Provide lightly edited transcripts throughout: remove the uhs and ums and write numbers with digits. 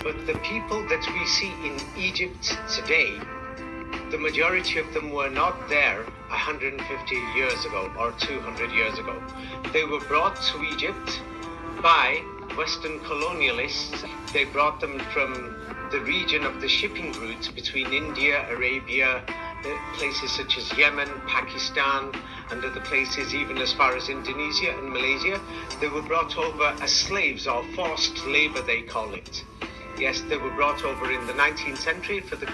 But the people that we see in Egypt today, the majority of them were not there 150 years ago or 200 years ago. They were brought to Egypt by Western colonialists. They brought them from the region of the shipping routes between India, Arabia, places such as Yemen, Pakistan, and other places, even as far as Indonesia and Malaysia. They were brought over as slaves, or forced labor, they call it. Yes, they were brought over in the 19th century for the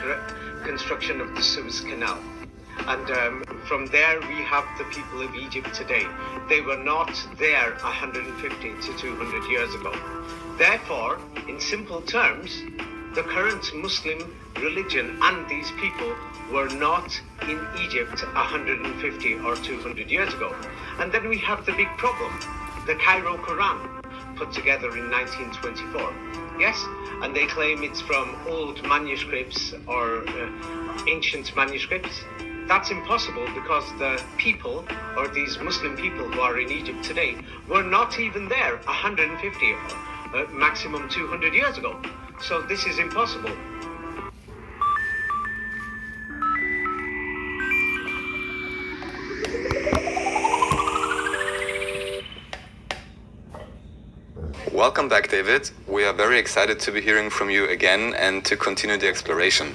construction of the Suez Canal. And from there, we have the people of Egypt today. They were not there 150 to 200 years ago. Therefore, in simple terms, the current Muslim religion and these people were not in Egypt 150 or 200 years ago. And then we have the big problem, the Cairo Koran, put together in 1924. Yes, and they claim it's from old manuscripts or ancient manuscripts. That's impossible, because the people, or these Muslim people who are in Egypt today, were not even there 150 or maximum 200 years ago. So this is impossible. Welcome back, David. We are very excited to be hearing from you again and to continue the exploration.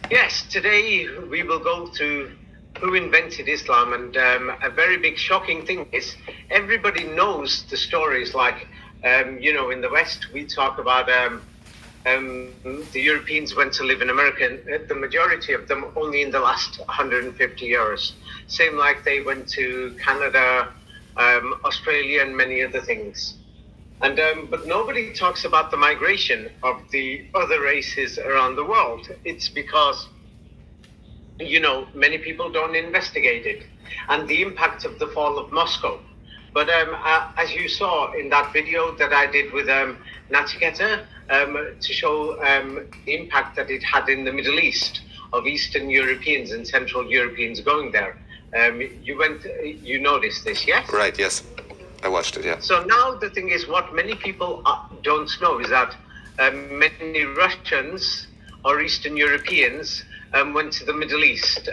Yes, today we will go through who invented Islam, and a very big shocking thing is everybody knows the stories. Like, in the West we talk about the Europeans went to live in America, and the majority of them only in the last 150 years. Same like they went to Canada, Australia, and many other things. And but nobody talks about the migration of the other races around the world. It's because, many people don't investigate it, and the impact of the fall of Moscow. But as you saw in that video that I did with Natigeta, to show the impact that it had in the Middle East of Eastern Europeans and Central Europeans going there. You noticed this, yes? Right, yes. I watched it, yeah. So now the thing is, what many people don't know is that many Russians or Eastern Europeans went to the Middle East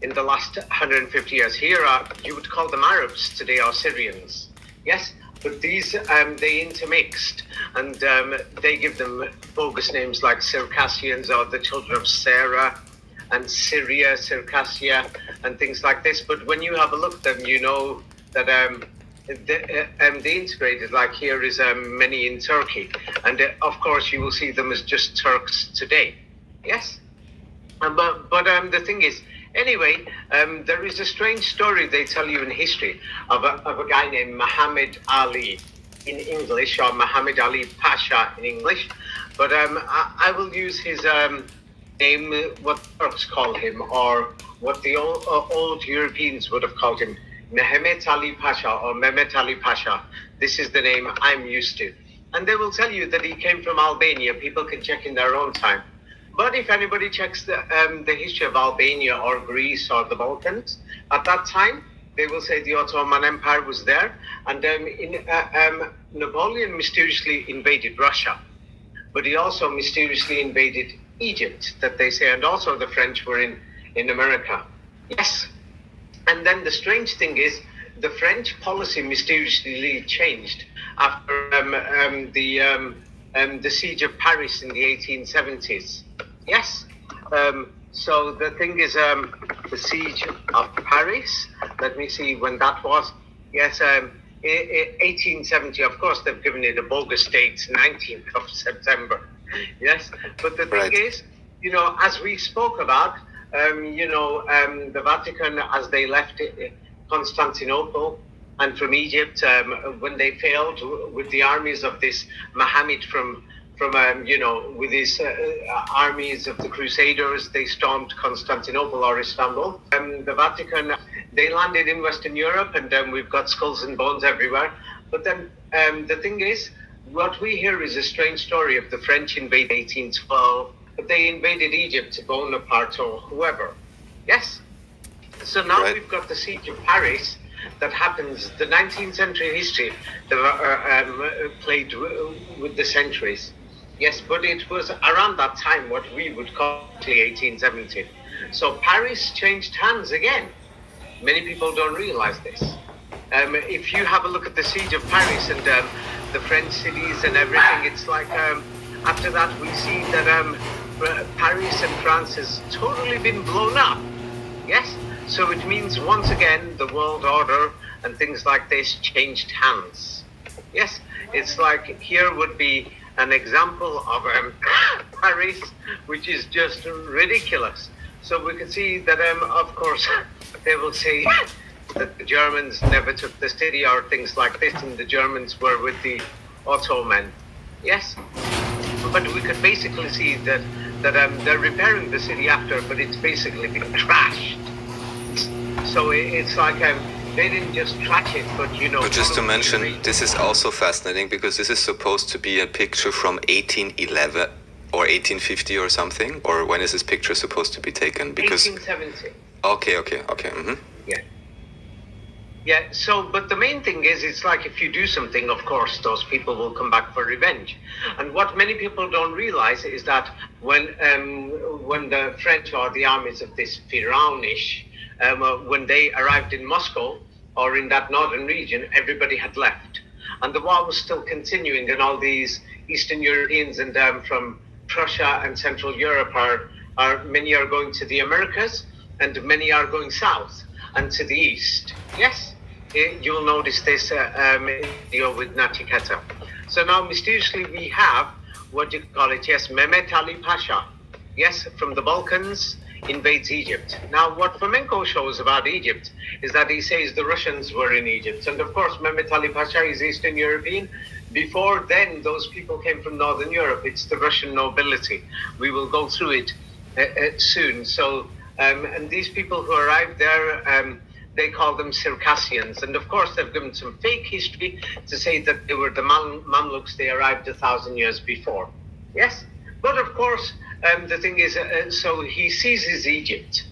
in the last 150 years. Here, you would call them Arabs today, or Syrians. Yes, but these, they intermixed, and they give them bogus names like Circassians, or the children of Sarah, and Syria, Circassia, and things like this. But when you have a look at them, you know that they integrated. Like, here is many in Turkey, and of course you will see them as just Turks today. Yes, but the thing is, anyway, there is a strange story they tell you in history of a guy named Muhammad Ali in English, or Muhammad Ali Pasha in English, but I will use his name, what Turks call him, or what the old Europeans would have called him, Mehmet Ali Pasha or Mehmet Ali Pasha. This is the name I'm used to. And they will tell you that he came from Albania. People can check in their own time. But if anybody checks the history of Albania or Greece or the Balkans, at that time, they will say the Ottoman Empire was there. And Napoleon mysteriously invaded Russia. But he also mysteriously invaded Egypt, that they say, and also the French were in America. Yes. And then the strange thing is, the French policy mysteriously changed after the siege of Paris in the 1870s. Yes. So the thing is, the siege of Paris. Let me see when that was. Yes, 1870. Of course, they've given it a bogus date, 19th of September. Yes, but the thing is, as we spoke about, the Vatican, as they left Constantinople and from Egypt, when they failed with the armies of this Muhammad from with his armies of the Crusaders, they stormed Constantinople or Istanbul. The Vatican, they landed in Western Europe, and we've got skulls and bones everywhere. But then the thing is, what we hear is a strange story of the French invaded 1812, but they invaded Egypt, Bonaparte or whoever. Yes? So now we've got the siege of Paris, that happens. The 19th century history played with the centuries. Yes, but it was around that time what we would call 1870. So Paris changed hands again. Many people don't realize this. If you have a look at the siege of Paris and the French cities and everything, it's like after that we see that Paris and France has totally been blown up. Yes? So it means once again the world order and things like this changed hands. Yes? It's like here would be an example of Paris, which is just ridiculous. So we can see that, of course, they will say that the Germans never took the city or things like this, and the Germans were with the Ottoman. Yes? But we could basically see that they're repairing the city after, but it's basically been trashed. So it's like they didn't just trash it, but But just to mention, this is also fascinating because this is supposed to be a picture from 1811 or 1850 or something. Or when is this picture supposed to be taken? Because 1870. Okay. Mm-hmm. Yeah. Yeah. So, but the main thing is, it's like if you do something, of course, those people will come back for revenge. And what many people don't realize is that when the French or the armies of this Pharaonish, when they arrived in Moscow or in that northern region, everybody had left, and the war was still continuing. And all these Eastern Europeans and from Prussia and Central Europe are many are going to the Americas, and many are going south and to the east. Yes, you will notice this with Natiketa. So now mysteriously we have what you call it? Yes, Mehmet Ali Pasha. Yes, from the Balkans invades Egypt. Now, what Flamenco shows about Egypt is that he says the Russians were in Egypt. And of course, Mehmet Ali Pasha is Eastern European. Before then, those people came from Northern Europe. It's the Russian nobility. We will go through it soon. So, and these people who arrived there, they call them Circassians. And of course, they've given some fake history to say that they were the Mamluks. They arrived 1,000 years before. Yes? But of course, the thing is, so he seizes Egypt.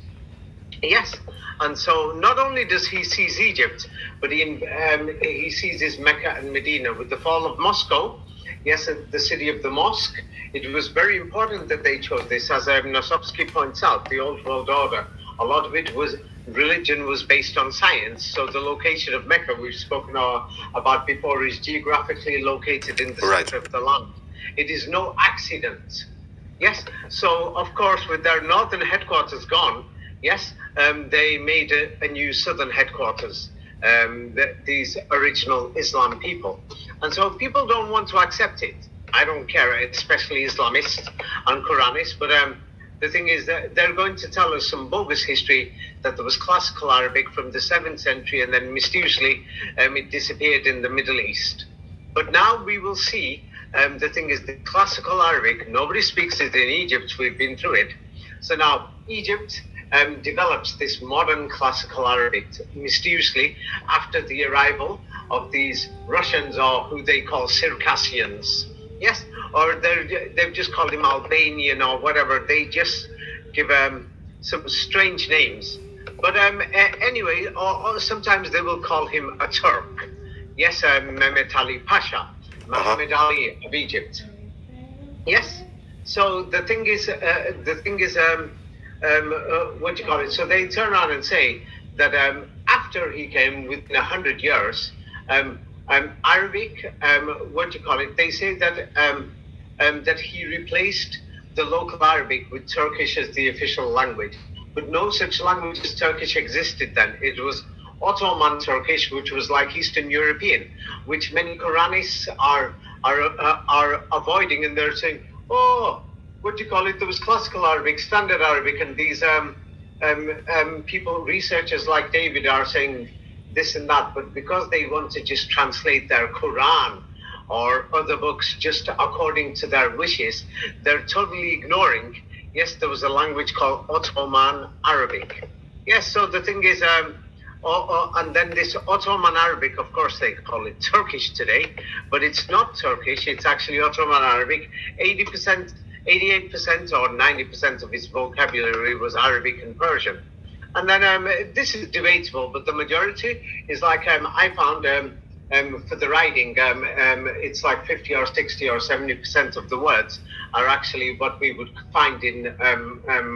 Yes, and so not only does he seize Egypt, but he seizes Mecca and Medina with the fall of Moscow. Yes, the city of the mosque. It was very important that they chose this, as Nosovsky points out, the old world order. A lot of it was religion was based on science. So the location of Mecca, we've spoken about before, is geographically located in the center of the land. It is no accident. Yes, so of course, with their northern headquarters gone, yes, they made a new southern headquarters, these original Islam people. And so people don't want to accept it. I don't care, especially Islamists and Quranists, but the thing is that they're going to tell us some bogus history that there was classical Arabic from the 7th century and then mysteriously it disappeared in the Middle East. But now we will see. The thing is, the classical Arabic, nobody speaks it in Egypt. We've been through it. So now Egypt develops this modern classical Arabic mysteriously after the arrival of these Russians, or who they call Circassians. Yes, or they've just called him Albanian or whatever. They just give some strange names. But anyway, or sometimes they will call him a Turk. Yes, Mehmet Ali Pasha. Muhammad Ali of Egypt. Yes. So the thing is, what do you call it? So they turn around and say that after he came within 100 years, Arabic, what do you call it? They say that that he replaced the local Arabic with Turkish as the official language, but no such language as Turkish existed then. It was Ottoman Turkish, which was like Eastern European, which many Quranists are avoiding, and they're saying, oh, what do you call it? There was classical Arabic, standard Arabic, and these people, researchers like David, are saying this and that, but because they want to just translate their Quran or other books just according to their wishes, they're totally ignoring, yes, there was a language called Ottoman Arabic. Yes, so the thing is, and then this Ottoman Arabic, of course, they call it Turkish today, but it's not Turkish. It's actually Ottoman Arabic. 80%, 88% or 90% of its vocabulary was Arabic and Persian. And then this is debatable, but the majority is like I found for the writing, it's like 50 or 60 or 70% of the words are actually what we would find in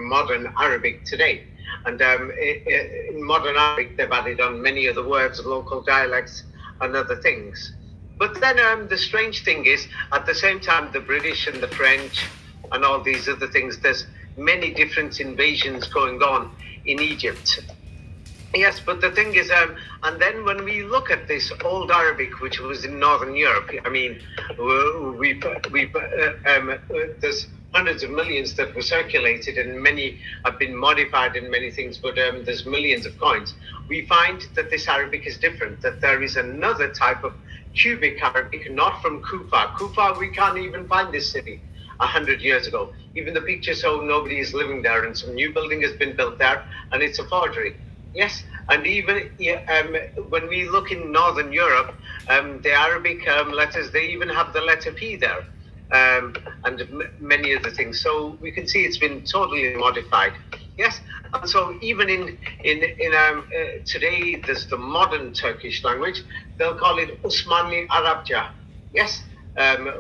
modern Arabic today. And in modern Arabic, they've added on many of the words, local dialects, and other things. But then the strange thing is, at the same time, the British and the French and all these other things, there's many different invasions going on in Egypt. Yes, but the thing is, and then when we look at this old Arabic, which was in Northern Europe, I mean, there's hundreds of millions that were circulated, and many have been modified in many things, but there's millions of coins. We find that this Arabic is different, that there is another type of cubic Arabic, not from Kufa. Kufa, we can't even find this city 100 years ago. Even the pictures show nobody is living there, and some new building has been built there, and it's a forgery. Yes, and even when we look in Northern Europe, the Arabic letters, they even have the letter P there, and many other things. So we can see it's been totally modified. Yes, and so even in today, there's the modern Turkish language. They'll call it Osmanli Arabca. Yes,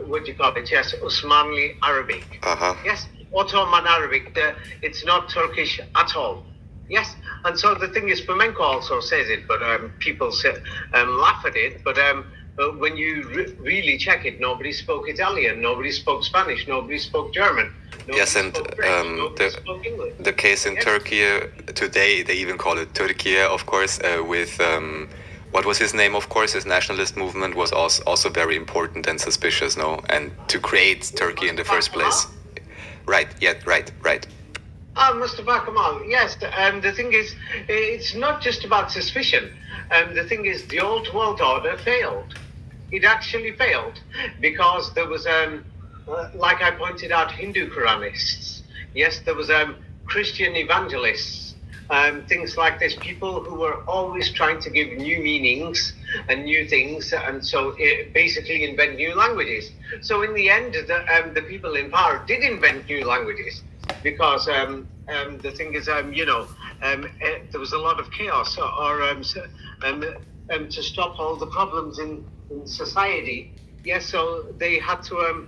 what do you call it? Yes, Osmanli Arabic. Yes, Ottoman Arabic. It's not Turkish at all. Yes, and so the thing is, Flamenco also says it, but people laugh at it. But when you really check it, nobody spoke Italian, nobody spoke Spanish, nobody spoke German. Yes, and the case in Turkey today, they even call it Turkey, of course, with what was his name? Of course, his nationalist movement was also very important and suspicious, no? And to create Turkey in the first place. Right. Yeah. Right. Mustafa Kemal, yes. The thing is, it's not just about suspicion. The thing is, the old world order failed. It actually failed because there was, like I pointed out, Hindu Quranists. Yes, there was Christian evangelists, things like this. People who were always trying to give new meanings and new things, and so basically invent new languages. So in the end, the people in power did invent new languages. Because the thing is, there was a lot of chaos, to stop all the problems in society. Yes, so they had to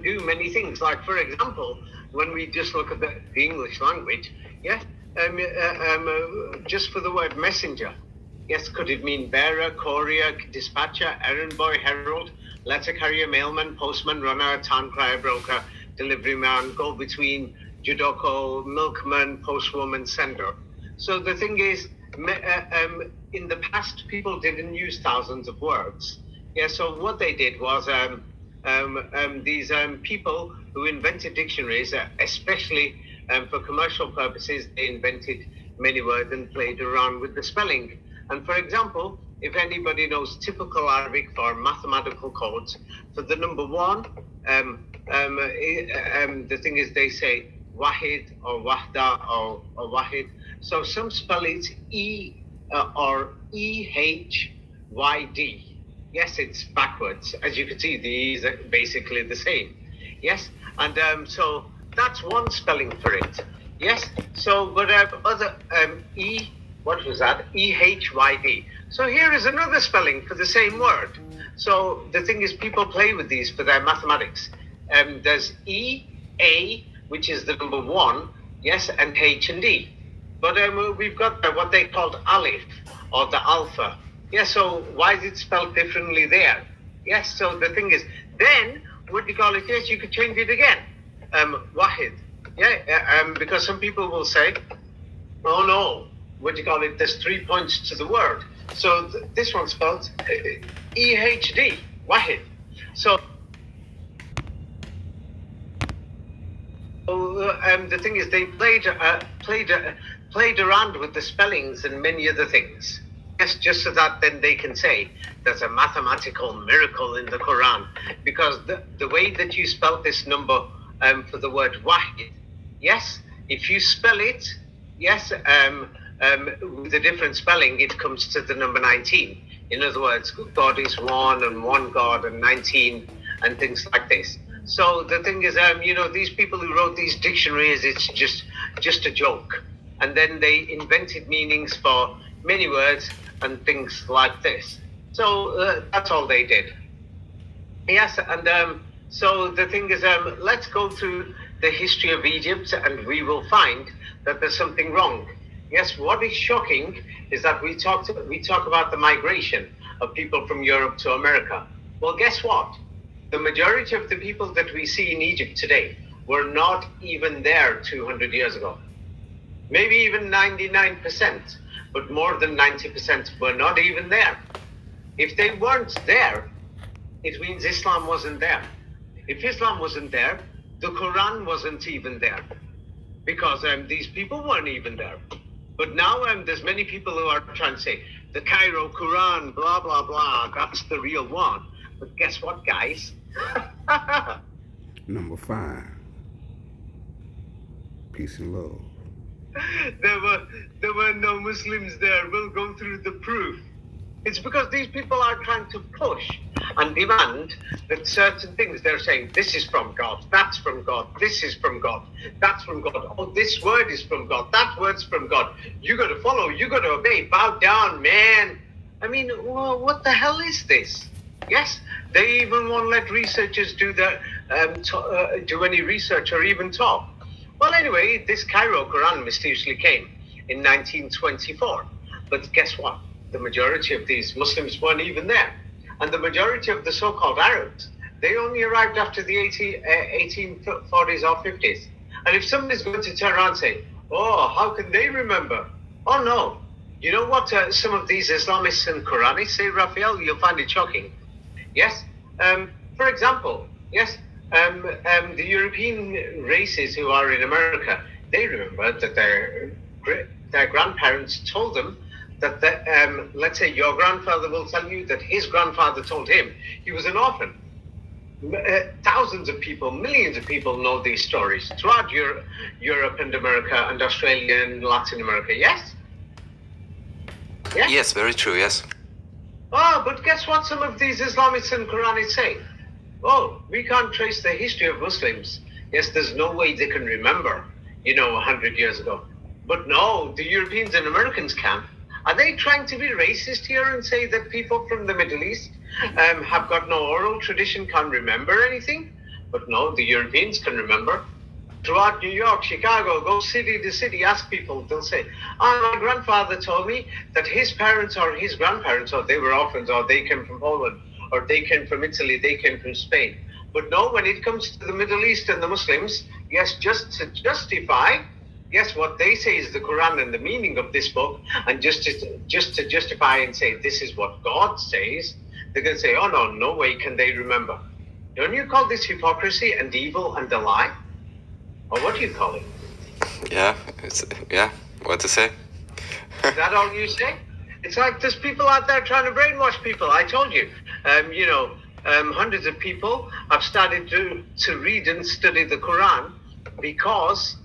do many things. Like, for example, when we just look at the English language, yeah, just for the word messenger, yes, could it mean bearer, courier, dispatcher, errand boy, herald, letter carrier, mailman, postman, runner, town crier, broker, delivery man, go between, judoka, milkman, postwoman, sender. So the thing is, in the past, people didn't use thousands of words. Yeah, so what they did was these people who invented dictionaries, especially for commercial purposes, they invented many words and played around with the spelling. And for example, if anybody knows typical Arabic for mathematical codes, for the number one, the thing is, they say wahid or wahda or wahid. So some spell it E or EHYD. Yes, it's backwards. As you can see, the E is basically the same. Yes, and so that's one spelling for it. Yes, so but other what was that? EHYD. So here is another spelling for the same word. So the thing is, people play with these for their mathematics. There's E, A, which is the number one, yes, and H and D. But we've got what they called Aleph, or the alpha. Yes, so why is it spelled differently there? Yes, so the thing is, then, what do you call it? Yes, you could change it again. Wahid. Yeah, because some people will say, oh no, what do you call it? There's 3 points to the word. So this one's spelled EHD, Wahid. So the thing is, they played around with the spellings and many other things. Yes, just so that then they can say there's a mathematical miracle in the Koran, because the way that you spell this number for the word wahid, yes, if you spell it, yes, with a different spelling, it comes to the number 19. In other words, God is one and one God and 19 and things like this. So the thing is, these people who wrote these dictionaries, it's just a joke. and then they invented meanings for many words and things like this. So that's all they did. Yes, and so the thing is, let's go through the history of Egypt, and we will find that there's something wrong. Yes, what is shocking is that we talk about the migration of people from Europe to America. Well, guess what? The majority of the people that we see in Egypt today were not even there 200 years ago. Maybe even 99%, but more than 90% were not even there. If they weren't there, it means Islam wasn't there. If Islam wasn't there, the Koran wasn't even there, because these people weren't even there. But now there's many people who are trying to say the Cairo Quran, blah, blah, blah, that's the real one. But guess what, guys? Number 5. Peace and love. There were no Muslims there. We'll go through the proof. It's because these people are trying to push and demand that certain things, they're saying, this is from God, that's from God, this is from God, that's from God, oh, this word is from God, that word's from God. You got to follow, you got to obey, bow down, man. I mean, well, what the hell is this? Yes, they even won't let researchers do any research or even talk. Well, anyway, this Cairo Quran mysteriously came in 1924. But guess what? The majority of these Muslims weren't even there. And the majority of the so-called Arabs, they only arrived after the 1840s or 50s. And if somebody's going to turn around and say, oh, how can they remember? Oh, no. You know what some of these Islamists and Quranists say, Raphael? You'll find it shocking. Yes? For example, yes, the European races who are in America, they remember that their grandparents told them that, let's say your grandfather will tell you that his grandfather told him he was an orphan. Thousands of people, millions of people know these stories throughout Europe and America and Australia and Latin America, yes? Yes, yes, very true, yes. Oh, but guess what some of these Islamists and Quranists say? Oh, we can't trace the history of Muslims. Yes, there's no way they can remember, 100 years ago. But no, the Europeans and Americans can. Are they trying to be racist here and say that people from the Middle East have got no oral tradition, can't remember anything? But no, the Europeans can remember. Throughout New York, Chicago, go city to city, ask people, they'll say, my grandfather told me that his parents or his grandparents, or they were orphans, or they came from Poland, or they came from Italy, they came from Spain. But no, when it comes to the Middle East and the Muslims, yes, just to justify, yes, what they say is the Quran and the meaning of this book, and just to justify and say this is what God says, they're going to say, oh no way can they remember. Don't you call this hypocrisy and evil and a lie? Or what do you call it? Yeah, what to say? Is that all you say? It's like there's people out there trying to brainwash people. I told you, hundreds of people have started to read and study the Quran because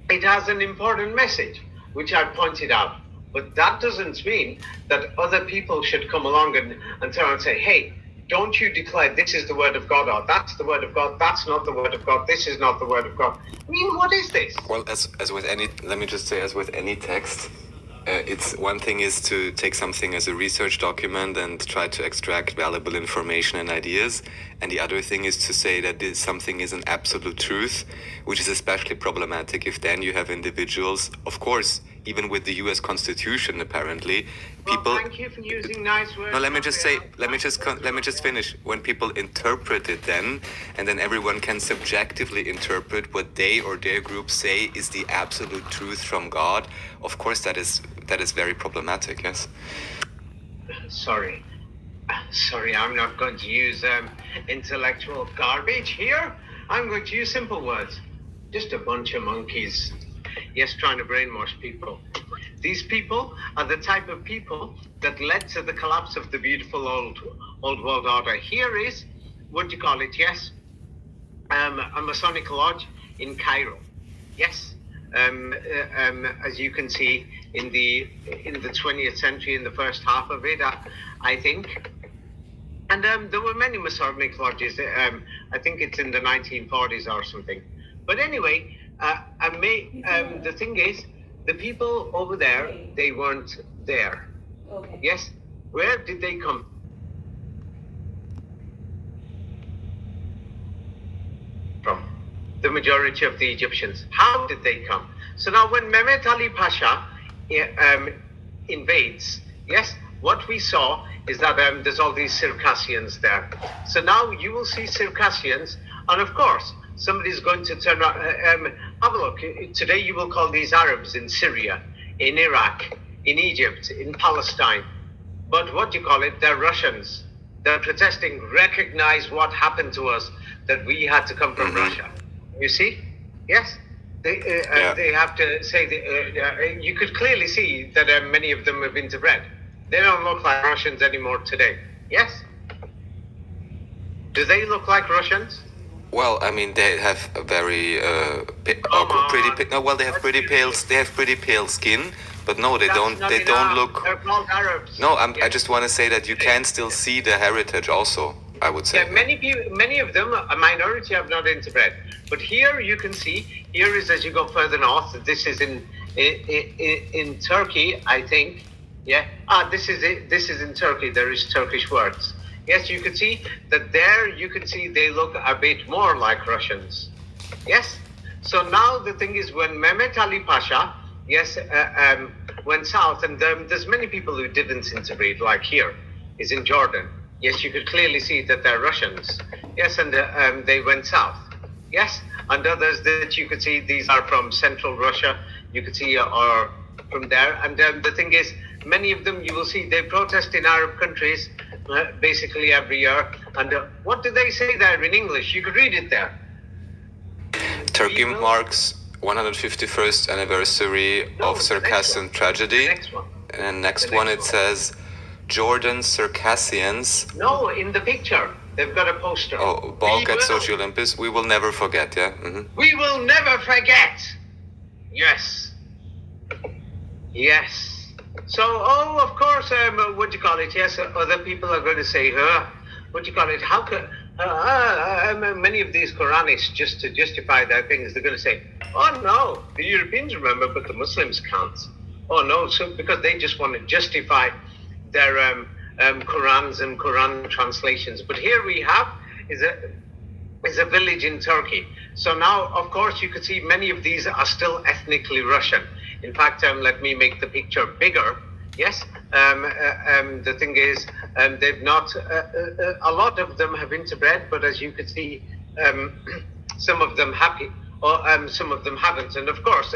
it has an important message, which I pointed out. But that doesn't mean that other people should come along and turn and say, hey, don't you declare this is the word of God, or that's the word of God, that's not the word of God, this is not the word of God. I mean, what is this? Well, as with any, let me just say, as with any text, it's one thing is to take something as a research document and try to extract valuable information and ideas, and the other thing is to say that something is an absolute truth, which is especially problematic if then you have individuals, of course, even with the U.S. Constitution, apparently, people. Well, thank you for using nice words. No, let me just finish. When people interpret it, and then everyone can subjectively interpret what they or their group say is the absolute truth from God. Of course, that is very problematic. Yes. Sorry, I'm not going to use intellectual garbage here. I'm going to use simple words. Just a bunch of monkeys. Yes, trying to brainwash people. These people are the type of people that led to the collapse of the beautiful old world order. Here is, what do you call it? Yes, a Masonic lodge in Cairo. Yes, as you can see in the 20th century, in the first half of it, I think. And there were many Masonic lodges. I think it's in the 1940s or something. But anyway, the thing is the people over there, they weren't there. Okay. Yes? Where did they come from? The majority of the Egyptians. How did they come? So now when Mehmet Ali Pasha invades, yes, what we saw is that there's all these Circassians there. So now you will see Circassians, and of course, somebody's going to turn around. Have a look. Today you will call these Arabs in Syria, in Iraq, in Egypt, in Palestine. But what do you call it? They're Russians. They're protesting. Recognize what happened to us, that we had to come from Russia. You see? Yes? They have to say, you could clearly see that many of them have interbred. They don't look like Russians anymore today. Yes? Do they look like Russians? Well, I mean, they have a very they have pretty pale skin, but no, they don't look. They're called Arabs. No, I just want to say that you can still see the heritage also, I would say. Yeah, many of them, a minority, have not interbred. But here you can see, here is as you go further north. This is in Turkey, I think. Yeah. This is in Turkey. There is Turkish words. Yes, you can see that there. You can see they look a bit more like Russians. Yes. So now the thing is, when Mehmet Ali Pasha, yes, went south, and there's many people who didn't interbreed, like here, is in Jordan. Yes, you could clearly see that they're Russians. Yes, and they went south. Yes, and others that you could see, these are from central Russia. You could see are from there. And the thing is, many of them you will see they protest in Arab countries basically every year. And what do they say there in English? You could read it there. Turkey marks 151st anniversary of Circassian tragedy. And next one it says Jordan Circassians. No, in the picture. They've got a poster. Oh, balk at Sochi Olympus. We will never forget, yeah? We will never forget. Yes. Yes. So, of course, what do you call it? Yes, other people are going to say, what do you call it? How could... many of these Quranists, just to justify their things, they're going to say, oh, no, the Europeans remember, but the Muslims can't. Oh, no, so because they just want to justify their... Qurans and Quran translations. But here we have is a village in Turkey. So now, of course, you could see many of these are still ethnically Russian. In fact, let me make the picture bigger. Yes, the thing is, they've not. A lot of them have interbred, but as you could see, some of them or some of them haven't. And of course,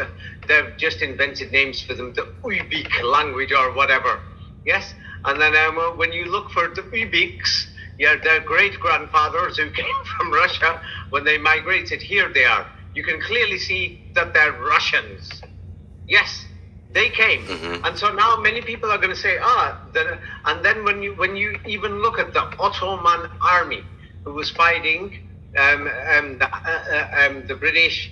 they've just invented names for them, the Uyghur language or whatever. Yes. And then when you look for the Uyghurs, yeah, their great-grandfathers who came from Russia, when they migrated, here they are. You can clearly see that they're Russians. Yes, they came. And so now many people are going to say, and then when you even look at the Ottoman army who was fighting the British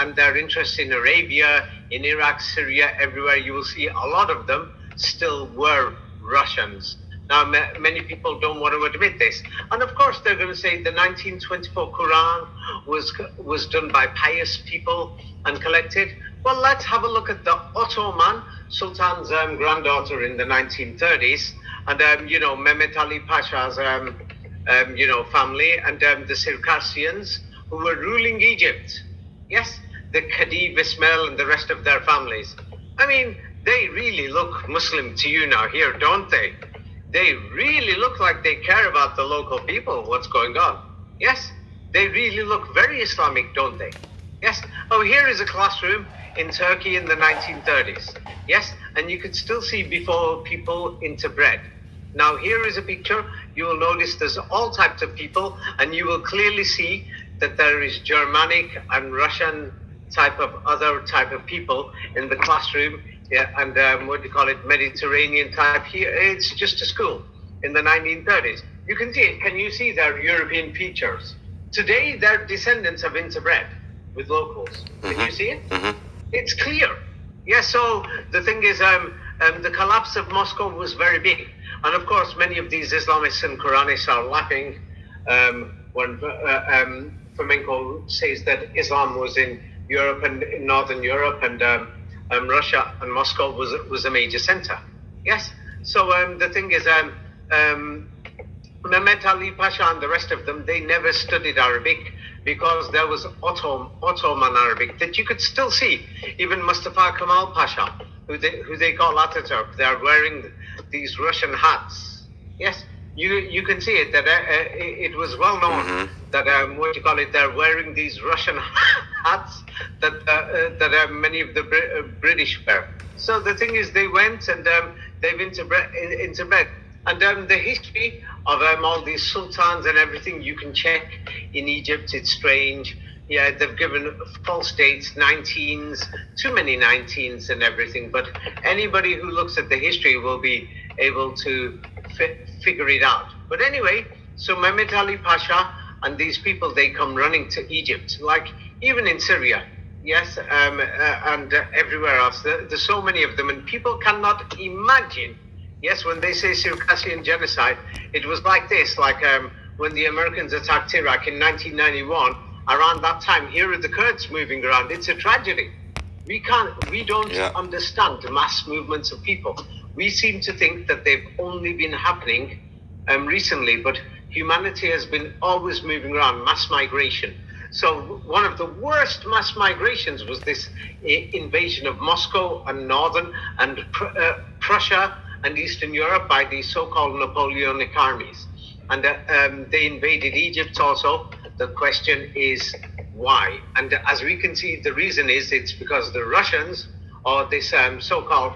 and their interests in Arabia, in Iraq, Syria, everywhere, you will see a lot of them still were Russians. Now, many people don't want to admit this. And of course, they're going to say the 1924 Quran was done by pious people and collected. Well, let's have a look at the Ottoman Sultan's granddaughter in the 1930s. And, Mehmet Ali Pasha's, family, and the Circassians who were ruling Egypt. Yes, the Khedive Ismail and the rest of their families. I mean, they really look Muslim to you now here, don't they? They really look like they care about the local people, what's going on. Yes, they really look very Islamic, don't they? Yes. Oh, here is a classroom in Turkey in the 1930s. Yes, and you can still see before people interbred. Now, here is a picture. You will notice there's all types of people, and you will clearly see that there is Germanic and Russian other type of people in the classroom, yeah, and Mediterranean type here. It's just a school in the 1930s. You can see it. Can you see their European features? Today, their descendants have interbred with locals. Can you see it? It's clear. Yeah, so the thing is, the collapse of Moscow was very big. And of course, many of these Islamists and Quranists are laughing when Flamenco says that Islam was in Europe and in Northern Europe, and Russia and Moscow was a major center. Yes. So the thing is, Mehmet Ali Pasha and the rest of them, they never studied Arabic because there was Ottoman Arabic that you could still see. Even Mustafa Kemal Pasha, who they call Ataturk, they are wearing these Russian hats. Yes, you can see it. That it was well known that they're wearing these Russian hats that many of the British wear. So the thing is, they went and they've interbred. And the history of all these sultans and everything, you can check in Egypt. It's strange. Yeah, they've given false dates, 19s, too many 19s and everything. But anybody who looks at the history will be able to figure it out. But anyway, so Mehmet Ali Pasha and these people, they come running to Egypt, like even in Syria. Yes, and everywhere else. There's so many of them, and people cannot imagine. Yes, when they say Circassian genocide, it was like this, like when the Americans attacked Iraq in 1991, around that time, here are the Kurds moving around. It's a tragedy. We don't understand the mass movements of people. We seem to think that they've only been happening recently, but humanity has been always moving around, mass migration. So one of the worst mass migrations was this invasion of Moscow and Northern and Prussia and Eastern Europe by the so-called Napoleonic armies. And they invaded Egypt also. The question is why? And as we can see, the reason is it's because the Russians or this so-called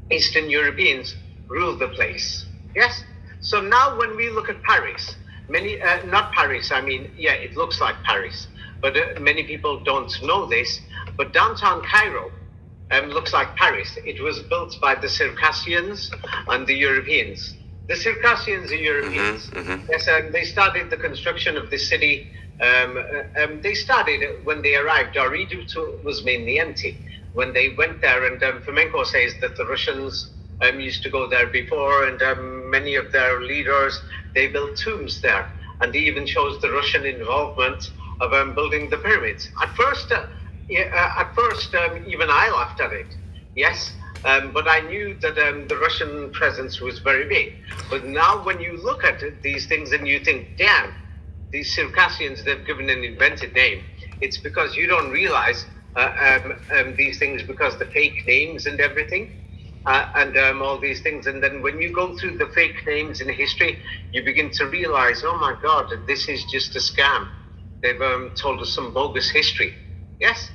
Eastern Europeans ruled the place. Yes? So now when we look at Paris, not Paris, it looks like Paris, but many people don't know this, but downtown Cairo looks like Paris. It was built by the Circassians and the Europeans. The Circassians are Europeans. Yes, and they started the construction of this city. They started when they arrived. Our Egypt was mainly empty. When they went there, and Fomenko says that the Russians used to go there before, and many of their leaders, they built tombs there. And he even shows the Russian involvement of building the pyramids. At first, even I laughed at it. Yes, but I knew that the Russian presence was very big. But now when you look at these things and you think, damn, these Circassians, they've given an invented name. It's because you don't realize these things because the fake names and everything. And all these things. And then when you go through the fake names in history, you begin to realize, oh my God, this is just a scam. They've told us some bogus history. Yes,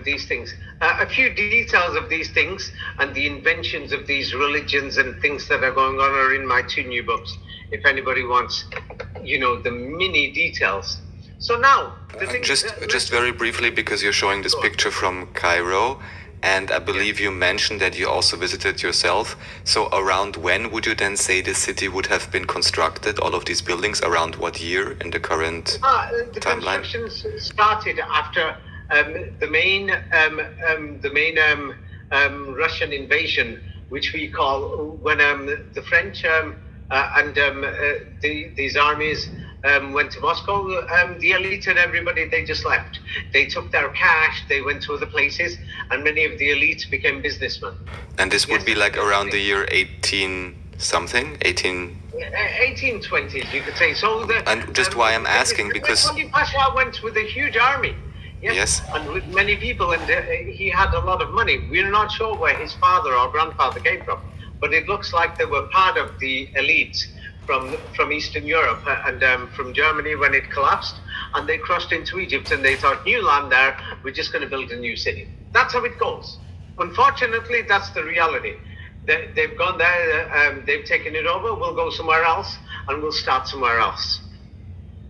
these things. A few details of these things and the inventions of these religions and things that are going on are in my 2 new books. If anybody wants, the mini details. So now, the thing just very briefly, because you're showing this picture from Cairo, and I believe you mentioned that you also visited yourself. So around when would you then say the city would have been constructed? All of these buildings, around what year in the current the timeline? Construction started after the main Russian invasion, which we call when the French these armies went to Moscow. The elite and everybody, they just left. They took their cash, they went to other places, and many of the elites became businessmen. And this would be like around the year 1820s, you could say. So and just why I'm asking, because Ali Pasha went with a huge army. Yes, and with many people, and he had a lot of money. We're not sure where his father or grandfather came from, but it looks like they were part of the elite from Eastern Europe and from Germany when it collapsed, and they crossed into Egypt and they thought, new land there, we're just going to build a new city. That's how it goes. Unfortunately, that's the reality. They've gone there, they've taken it over, we'll go somewhere else and we'll start somewhere else.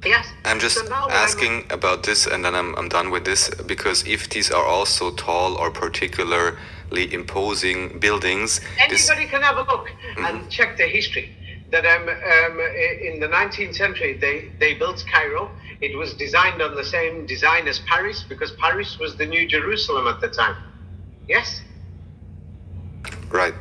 Yes. I'm just asking about this, and then I'm done with this, because if these are also tall or particularly imposing buildings, anybody can have a look and check the history. That in the 19th century they built Cairo. It was designed on the same design as Paris, because Paris was the new Jerusalem at the time. Yes. Right.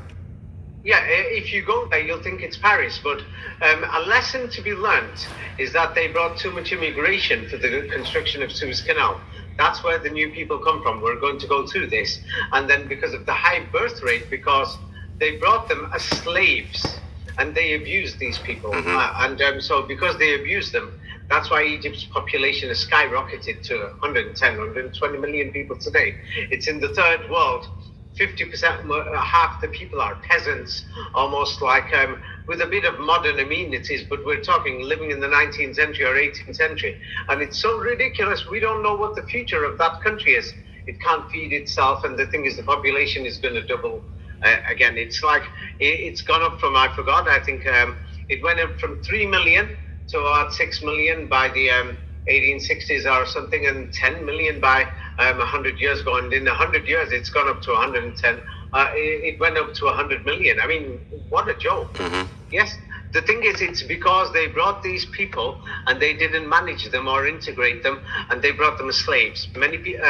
Yeah, if you go there, you'll think it's Paris. But a lesson to be learned is that they brought too much immigration for the construction of Suez Canal. That's where the new people come from. We're going to go through this. And then because of the high birth rate, because they brought them as slaves and they abused these people. So because they abused them, that's why Egypt's population has skyrocketed to 110, 120 million people today. It's in the third world. 50%, half the people are peasants, almost like with a bit of modern amenities, but we're talking living in the 19th century or 18th century. And it's so ridiculous. We don't know what the future of that country is. It can't feed itself. And the thing is, the population is going to double. Again, it's like, it's gone up from, I forgot, I think it went up from 3 million to about 6 million by the 1860s or something, and 10 million by 100 years ago. And in 100 years, it's gone up to 110. It went up to 100 million. I mean, what a joke. Yes. The thing is, it's because they brought these people and they didn't manage them or integrate them, and they brought them as slaves. Many people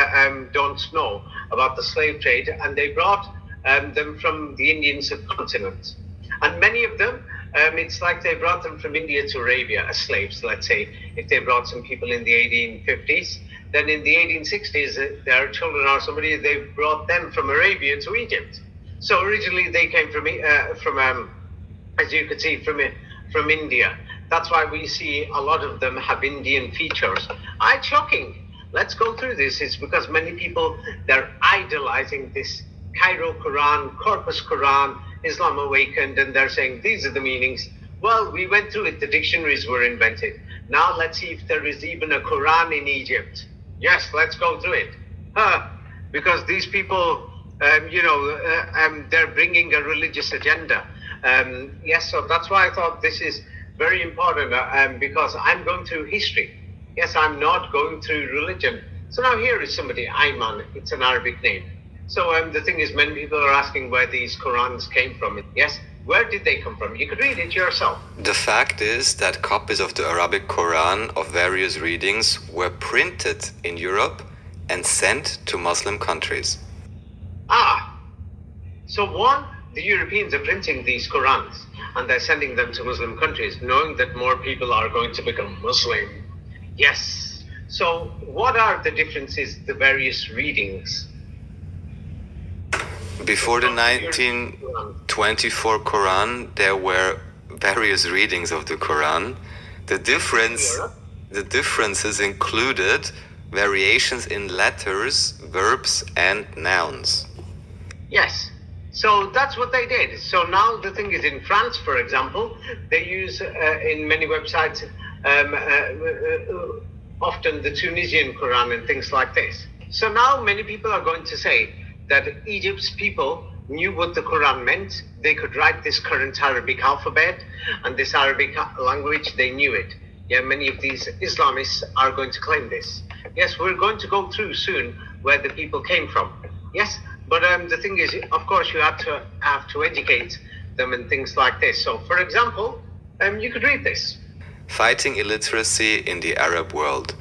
don't know about the slave trade, and they brought them from the Indian subcontinent. And many of them, it's like they brought them from India to Arabia as slaves, let's say. If they brought some people in the 1850s, then in the 1860s, their children or somebody, they brought them from Arabia to Egypt. So originally they came from as you could see, from India. That's why we see a lot of them have Indian features. It's shocking. Let's go through this. It's because many people, they're idolizing this Cairo Quran, Corpus Quran, Islam Awakened, and they're saying these are the meanings. Well, we went through it. The dictionaries were invented. Now let's see if there is even a Quran in Egypt. Yes, let's go through it. Because these people, they're bringing a religious agenda. Yes, so that's why I thought this is very important because I'm going through history. Yes, I'm not going through religion. So now here is somebody, Ayman, it's an Arabic name. So the thing is, many people are asking where these Qurans came from. Yes, where did they come from? You could read it yourself. The fact is that copies of the Arabic Quran of various readings were printed in Europe and sent to Muslim countries. So the Europeans are printing these Qurans and they're sending them to Muslim countries, knowing that more people are going to become Muslim. Yes. So what are the differences, the various readings? Before the 1924 Quran, there were various readings of the Quran. The differences included variations in letters, verbs, and nouns. Yes. So that's what they did. So now the thing is, in France, for example, they use in many websites often the Tunisian Quran and things like this. So now many people are going to say that Egypt's people knew what the Quran meant. They could write this current Arabic alphabet and this Arabic language, they knew it. Yeah, many of these Islamists are going to claim this. Yes, we're going to go through soon where the people came from. Yes, but the thing is, of course, you have to educate them and things like this. So, for example, you could read this. Fighting illiteracy in the Arab world.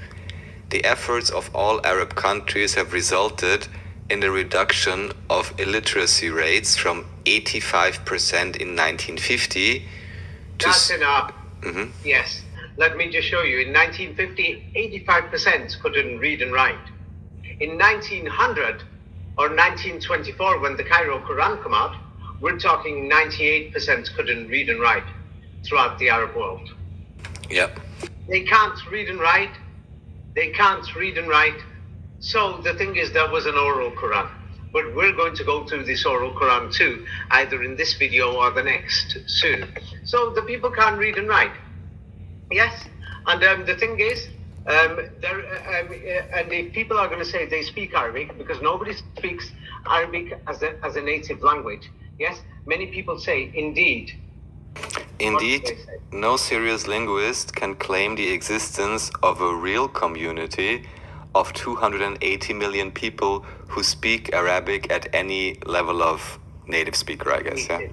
The efforts of all Arab countries have resulted in the reduction of illiteracy rates from 85% in 1950 to... That's enough. Yes. Let me just show you. In 1950, 85% couldn't read and write. In 1900 or 1924, when the Cairo Quran came out, we're talking 98% couldn't read and write throughout the Arab world. Yep. They can't read and write. They can't read and write. So the thing is, there was an oral Quran. But we're going to go through this oral Quran too, either in this video or the next soon. So the people can't read and write. Yes. And the thing is, and if people are going to say they speak Arabic, because nobody speaks Arabic as a native language. Yes. Many people say, indeed. Indeed, no serious linguist can claim the existence of a real community of 280 million people who speak Arabic at any level of native speaker, I guess, yeah?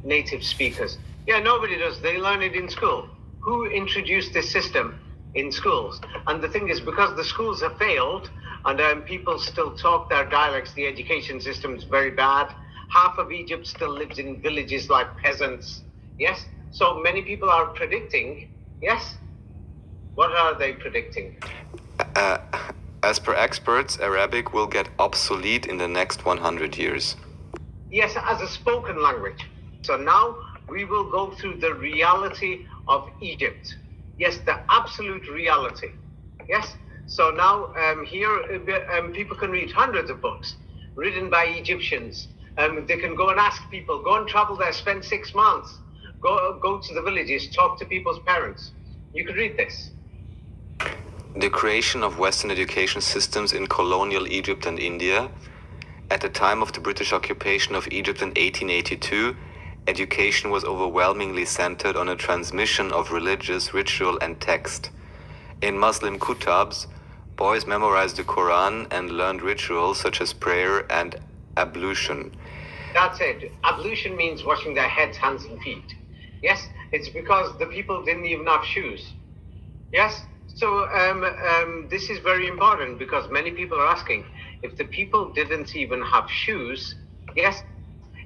Native speakers. Yeah, nobody does. They learn it in school. Who introduced this system in schools? And the thing is, because the schools have failed and people still talk their dialects, the education system is very bad. Half of Egypt still lives in villages like peasants. Yes? So many people are predicting, yes? What are they predicting? As per experts, Arabic will get obsolete in the next 100 years. Yes, as a spoken language. So now we will go through the reality of Egypt. Yes, the absolute reality. Yes. So now here people can read hundreds of books written by Egyptians. They can go and ask people, go and travel there, spend 6 months, go to the villages, talk to people's parents. You could read this. The creation of Western education systems in colonial Egypt and India. At the time of the British occupation of Egypt in 1882, education was overwhelmingly centered on a transmission of religious ritual and text. In Muslim kutabs, boys memorized the Koran and learned rituals such as prayer and ablution. That's it. Ablution means washing their heads, hands, and feet. Yes, it's because the people didn't even have shoes. Yes, so this is very important because many people are asking, if the people didn't even have shoes, yes,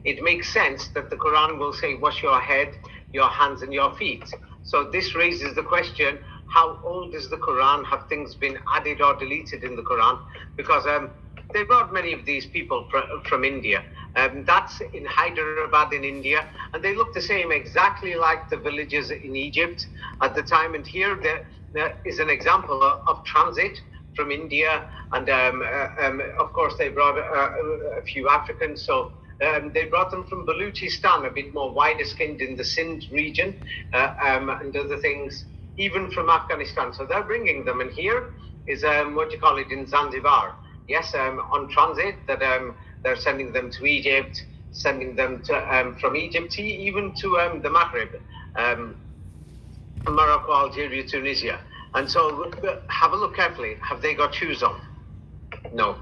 it makes sense that the Quran will say, wash your head, your hands, and your feet. So this raises the question, how old is the Quran? Have things been added or deleted in the Quran? Because they brought many of these people from India. That's in Hyderabad in India, and they look the same, exactly like the villages in Egypt at the time. And here there is an example of transit from India, and of course they brought a few Africans. So they brought them from Baluchistan, a bit more wider skinned in the Sindh region, and other things, even from Afghanistan. So they're bringing them, and here is what you call it in Zanzibar. Yes, on transit, that they're sending them to Egypt, sending them to from Egypt even to the Maghreb, Morocco, Algeria, Tunisia. And so have a look carefully. Have they got shoes on? No.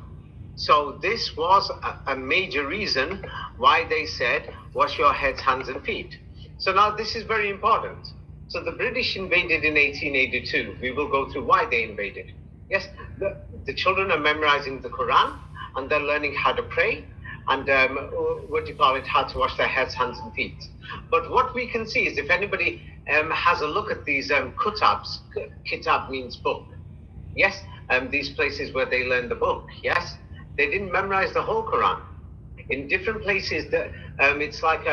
So this was a major reason why they said, wash your heads, hands, and feet. So now this is very important. So the British invaded in 1882. We will go through why they invaded. Yes, the children are memorizing the Quran, and they're learning how to pray, and how to wash their heads, hands, and feet. But what we can see is, if anybody has a look at these kutabs, kitab means book, yes, these places where they learn the book, yes, they didn't memorize the whole Quran. In different places, it's like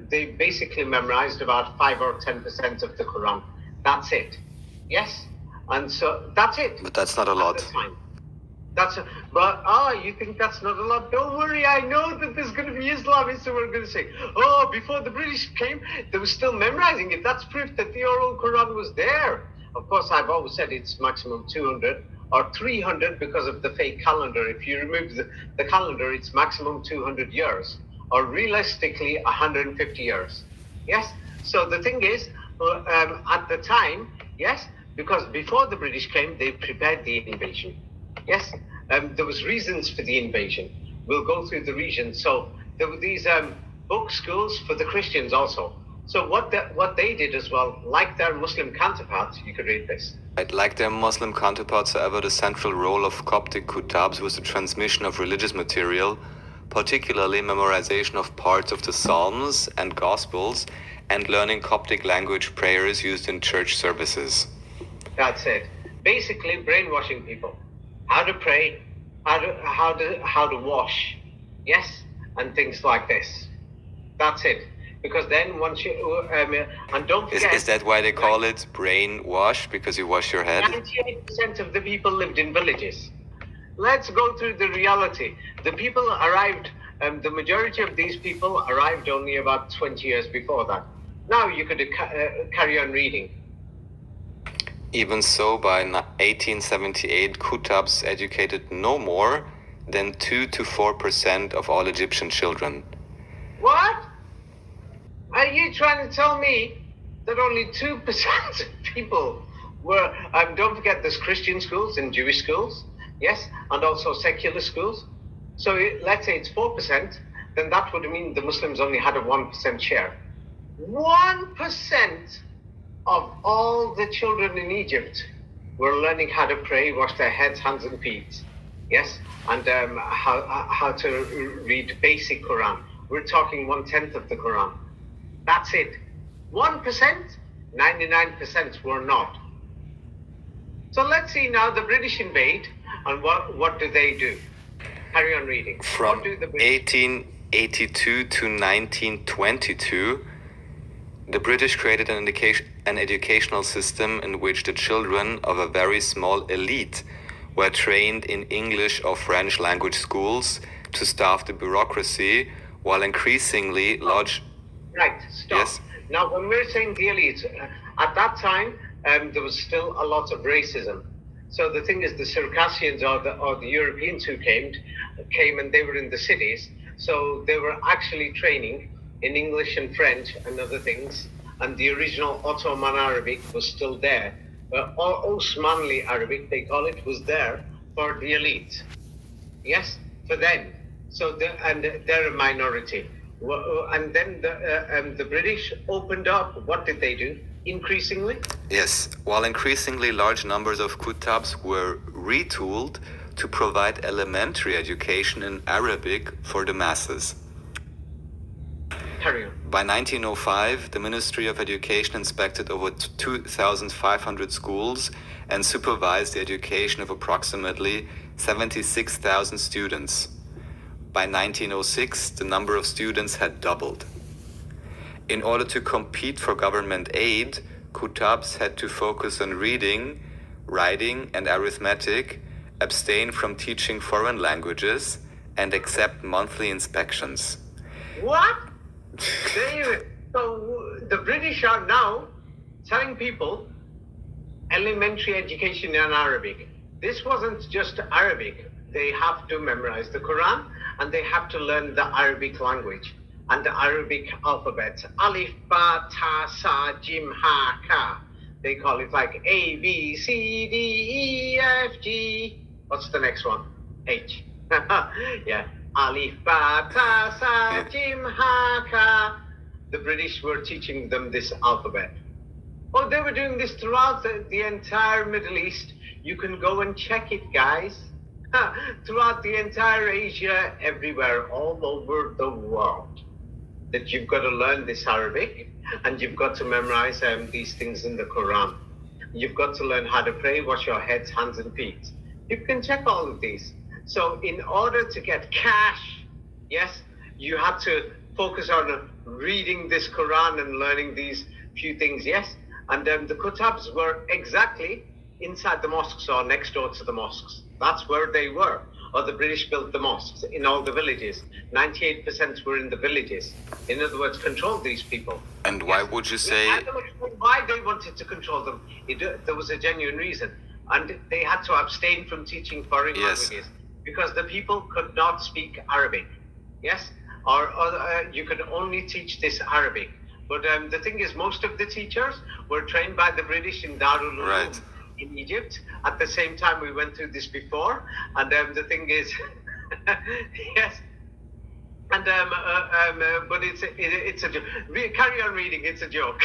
they basically memorized about 5 or 10% of the Quran. That's it. Yes, and so that's it. But that's not a lot. You think that's not a lot? Don't worry, I know that there's going to be Islamists who are going to say, before the British came, they were still memorizing it. That's proof that the oral Quran was there. Of course, I've always said it's maximum 200 or 300 because of the fake calendar. If you remove the calendar, it's maximum 200 years, or realistically 150 years. Yes? So the thing is, at the time, yes, because before the British came, they prepared the invasion. Yes, there was reasons for the invasion. We'll go through the regions. So there were these book schools for the Christians also. So what they did as well, like their Muslim counterparts, you could read this. Like their Muslim counterparts, however, the central role of Coptic kutabs was the transmission of religious material, particularly memorization of parts of the Psalms and Gospels, and learning Coptic language prayers used in church services. That's it. Basically, brainwashing people. How to pray, how to wash, yes, and things like this. That's it. Because then once you and don't forget. Is that why they call it brain wash? Because you wash your head? 98% of the people lived in villages. Let's go through the reality. The people arrived. The majority of these people arrived only about 20 years before that. Now you could carry on reading. Even so, by 1878, kutabs educated no more than 2 to 4% of all Egyptian children. What? Are you trying to tell me that only 2% of people were, don't forget there's Christian schools and Jewish schools, yes, and also secular schools. So let's say it's 4%, then that would mean the Muslims only had a 1% share. 1% of all the children in Egypt were learning how to pray, wash their heads, hands, and feet. Yes, and how to read basic Quran. We're talking 1/10 of the Quran. That's it. 1%, 99% were not. So let's see now the British invade, and what do they do? Carry on reading. From What do the British 1882 to 1922, the British created an educational system in which the children of a very small elite were trained in English or French language schools to staff the bureaucracy, while increasingly large... Right, stop. Yes? Now, when we're saying the elite, at that time, there was still a lot of racism. So the thing is, the Circassians or the Europeans who came and they were in the cities. So they were actually training in English and French and other things. And the original Ottoman Arabic was still there. Or Osmanli Arabic, they call it, was there for the elite. Yes, for them. So they're a minority. And then the British opened up. What did they do? Increasingly? Yes, while increasingly large numbers of kutabs were retooled to provide elementary education in Arabic for the masses. Carry on. By 1905, the Ministry of Education inspected over 2,500 schools and supervised the education of approximately 76,000 students. By 1906, the number of students had doubled. In order to compete for government aid, kutabs had to focus on reading, writing, and arithmetic, abstain from teaching foreign languages, and accept monthly inspections. What? So the British are now telling people elementary education in Arabic. This wasn't just Arabic. They have to memorize the Koran and they have to learn the Arabic language and the Arabic alphabet. Alif, Ba, Ta, Sa, Jim, Ha, Ka. They call it like A, B, C, D, E, F, G. What's the next one? H. Yeah. Alif, Ba, Ta, Sa, Jim, Ha, Ka. The British were teaching them this alphabet. Oh, they were doing this throughout the entire Middle East. You can go and check it, guys. Throughout the entire Asia, everywhere, all over the world. That you've got to learn this Arabic and you've got to memorize these things in the Quran. You've got to learn how to pray, wash your heads, hands and feet. You can check all of these. So in order to get cash, yes, you have to focus on reading this Quran and learning these few things, yes. And the kutabs were exactly inside the mosques or next door to the mosques. That's where they were. Or the British built the mosques in all the villages. 98% were in the villages. In other words, controlled these people. And why would you say... I don't know why they wanted to control them. There was a genuine reason. And they had to abstain from teaching foreign languages because the people could not speak Arabic. Yes? Or you could only teach this Arabic. But the thing is, most of the teachers were trained by the British in Darul Uloom in Egypt. At the same time, we went through this before. And the thing is, yes. And but it's a joke. Carry on reading. It's a joke.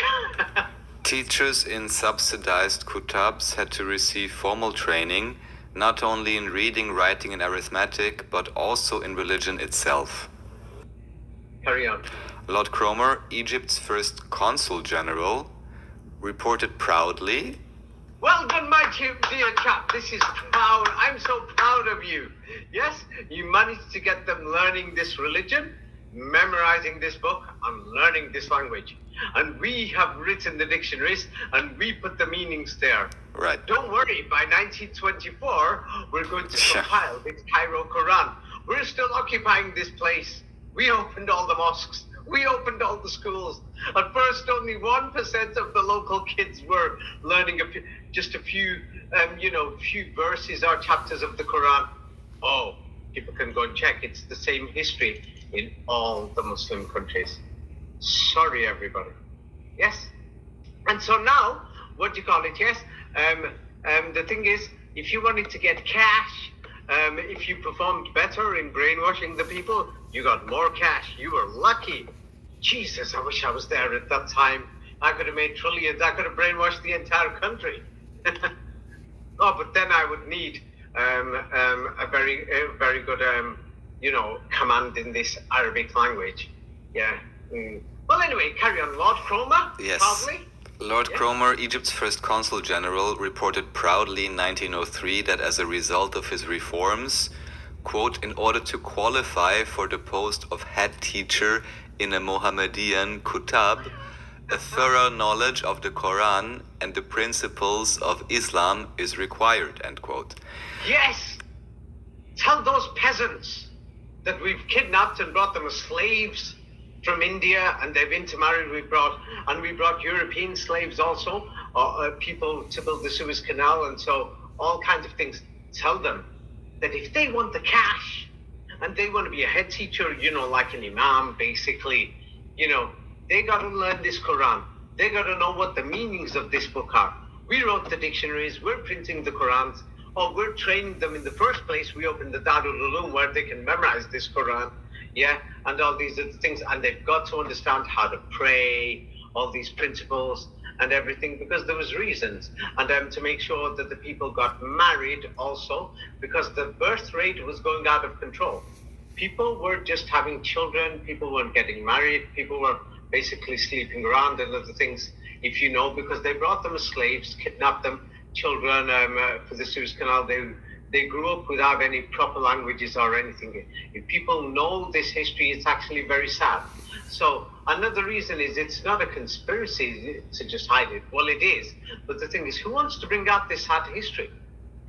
Teachers in subsidized kutabs had to receive formal training, not only in reading, writing, and arithmetic, but also in religion itself. Carry on. Lord Cromer, Egypt's first consul general, reported proudly, "Well done, my dear chap. This is proud. I'm so proud of you. Yes, you managed to get them learning this religion, memorizing this book, and learning this language. And we have written the dictionaries, and we put the meanings there. Right. Don't worry, by 1924, we're going to compile this Cairo Quran. We're still occupying this place. We opened all the mosques. We opened all the schools. At first, only 1% of the local kids were learning just a few, few verses or chapters of the Quran. Oh, people can go and check. It's the same history in all the Muslim countries. Sorry, everybody. Yes? And so now, what do you call it? Yes? The thing is, if you wanted to get cash, if you performed better in brainwashing the people, you got more cash. You were lucky. Jesus, I wish I was there at that time. I could have made trillions. I could have brainwashed the entire country. Oh, but then I would need a very good, command in this Arabic language. Yeah. Well, anyway, carry on. Lord Cromer, yes. probably. Lord Cromer, Egypt's first consul general, reported proudly in 1903 that as a result of his reforms, quote, in order to qualify for the post of head teacher in a Mohammedan kutab, a thorough knowledge of the Koran and the principles of Islam is required, end quote. Yes! Tell those peasants that we've kidnapped and brought them as slaves from India, and they've intermarried. We brought European slaves also, people to build the Suez Canal, and so all kinds of things. Tell them that if they want the cash and they want to be a head teacher, like an imam, basically, they got to learn this Quran. They got to know what the meanings of this book are. We wrote the dictionaries, we're printing the Qurans, or we're training them in the first place. We opened the Darul Uloom where they can memorize this Quran, and all these other things. And they've got to understand how to pray, all these principles and everything, because there was reasons. And to make sure that the people got married also, because the birth rate was going out of control. People were just having children, people weren't getting married, people were basically sleeping around and other things, because they brought them as slaves, kidnapped them, children, for the Suez Canal. They grew up without any proper languages or anything. If people know this history, it's actually very sad. So another reason is it's not a conspiracy to just hide it. Well, it is. But the thing is, who wants to bring out this sad history?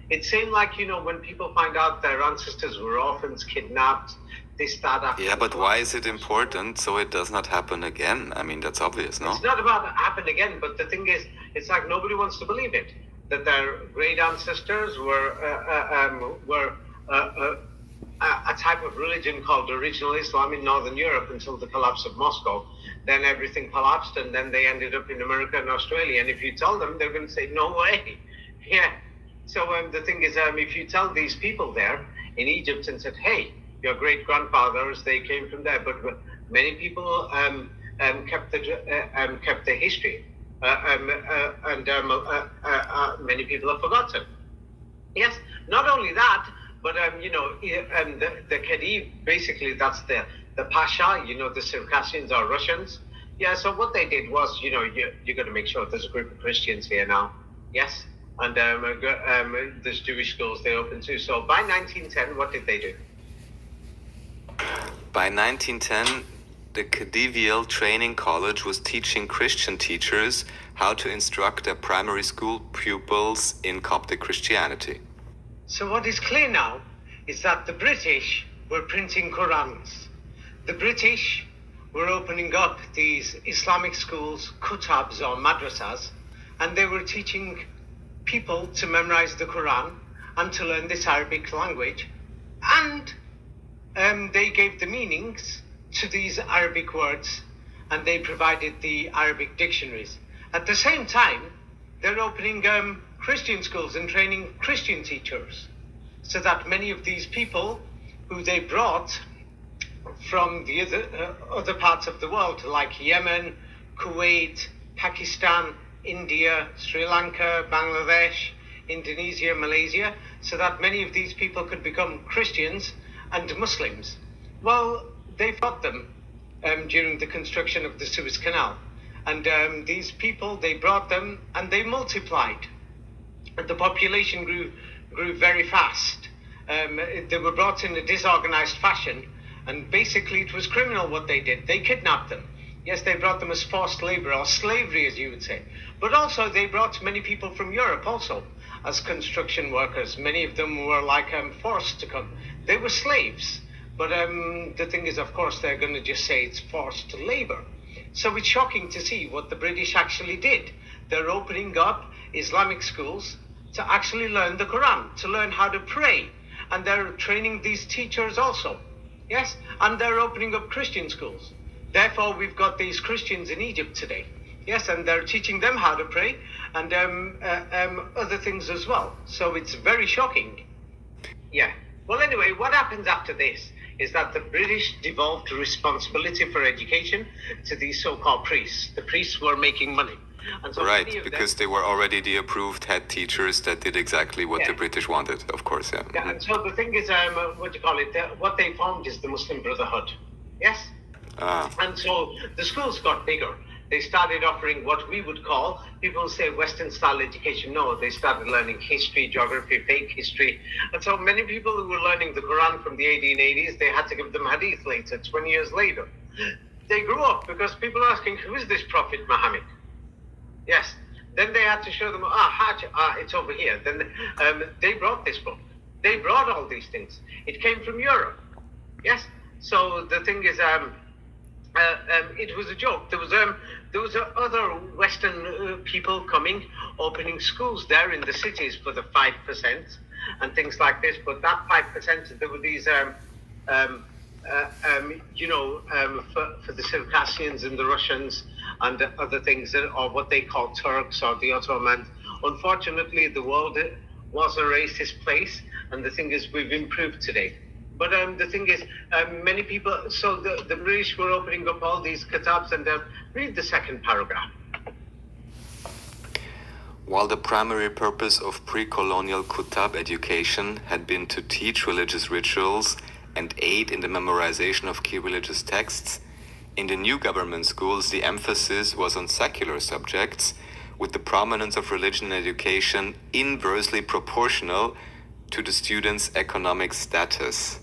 It's same like, when people find out their ancestors were orphans, kidnapped, they start after. Yeah, but why is it important so it does not happen again? I mean, that's obvious, no? It's not about happen again, but the thing is, it's like nobody wants to believe it. That their great ancestors were a type of religion called original Islam in Northern Europe until the collapse of Moscow. Then everything collapsed, and then they ended up in America and Australia. And if you tell them, they're going to say, no way. Yeah. So the thing is, if you tell these people there in Egypt and said, hey, your great-grandfathers, they came from there. But many people kept the history. Many people have forgotten. Yes, not only that, but the Khedive, basically that's the Pasha, the Circassians or Russians. Yeah, so what they did was, you're going to make sure there's a group of Christians here now. Yes, and there's Jewish schools they opened too. So by 1910, what did they do? By 1910, the Khedivial Training College was teaching Christian teachers how to instruct their primary school pupils in Coptic Christianity. So what is clear now is that the British were printing Qurans. The British were opening up these Islamic schools, kutabs or madrasas, and they were teaching people to memorize the Quran and to learn this Arabic language. And they gave the meanings to these Arabic words, and they provided the Arabic dictionaries. At the same time, they're opening Christian schools and training Christian teachers, so that many of these people who they brought from the other parts of the world, like Yemen, Kuwait, Pakistan, India, Sri Lanka, Bangladesh, Indonesia, Malaysia, so that many of these people could become Christians and Muslims. Well, they fought them during the construction of the Suez Canal. And these people, they brought them and they multiplied. And the population grew very fast. They were brought in a disorganized fashion, and basically it was criminal what they did. They kidnapped them. Yes, they brought them as forced labor, or slavery as you would say. But also they brought many people from Europe also as construction workers. Many of them were forced to come. They were slaves. But the thing is, of course, they're going to just say it's forced labor. So it's shocking to see what the British actually did. They're opening up Islamic schools to actually learn the Quran, to learn how to pray. And they're training these teachers also. Yes? And they're opening up Christian schools. Therefore, we've got these Christians in Egypt today. Yes, and they're teaching them how to pray and other things as well. So it's very shocking. Yeah. Well, anyway, what happens after this is that the British devolved responsibility for education to these so-called priests. The priests were making money. And so right, because they were already the approved head teachers that did exactly what the British wanted, of course, yeah. Yeah, and so the thing is, what they formed is the Muslim Brotherhood. Yes? And so the schools got bigger. they started offering what we would call, people say Western style education. No, they started learning history, geography, fake history. And so many people who were learning the Quran from the 1880s, they had to give them hadith later, 20 years later. They grew up because people are asking, who is this Prophet Muhammad? Yes. Then they had to show them, Hajj, it's over here. Then they brought this book. They brought all these things. It came from Europe. Yes. So the thing is, it was a joke. There was other Western people coming, opening schools there in the cities for the 5% and things like this. But that 5%, there were these, for the Circassians and the Russians and other things, or what they call Turks or the Ottomans. Unfortunately, the world was a racist place, and the thing is, we've improved today. But the thing is, many people, so the British were opening up all these kitabs, and read the second paragraph. While the primary purpose of pre-colonial kutab education had been to teach religious rituals and aid in the memorization of key religious texts, in the new government schools the emphasis was on secular subjects, with the prominence of religion and education inversely proportional to the students' economic status.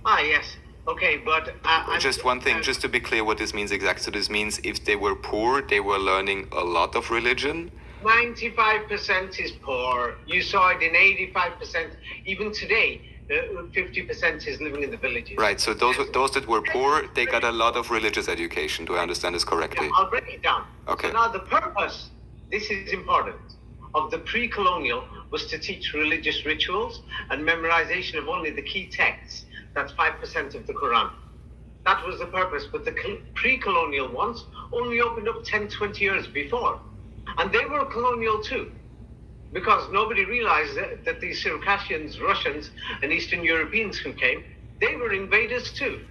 Yes. Okay, but... just one thing, just to be clear what this means exactly. So this means if they were poor, they were learning a lot of religion? 95% is poor. You saw it in 85%. Even today, 50% is living in the villages. Right, so those that were poor, they got a lot of religious education. Do I understand this correctly? Yeah, I'll break it down. Okay. So now the purpose, this is important, of the pre-colonial was to teach religious rituals and memorization of only the key texts. That's 5% of the Quran. That was the purpose, but the pre-colonial ones only opened up 10, 20 years before. And they were colonial too, because nobody realized that these Circassians, Russians, and Eastern Europeans who came, they were invaders too.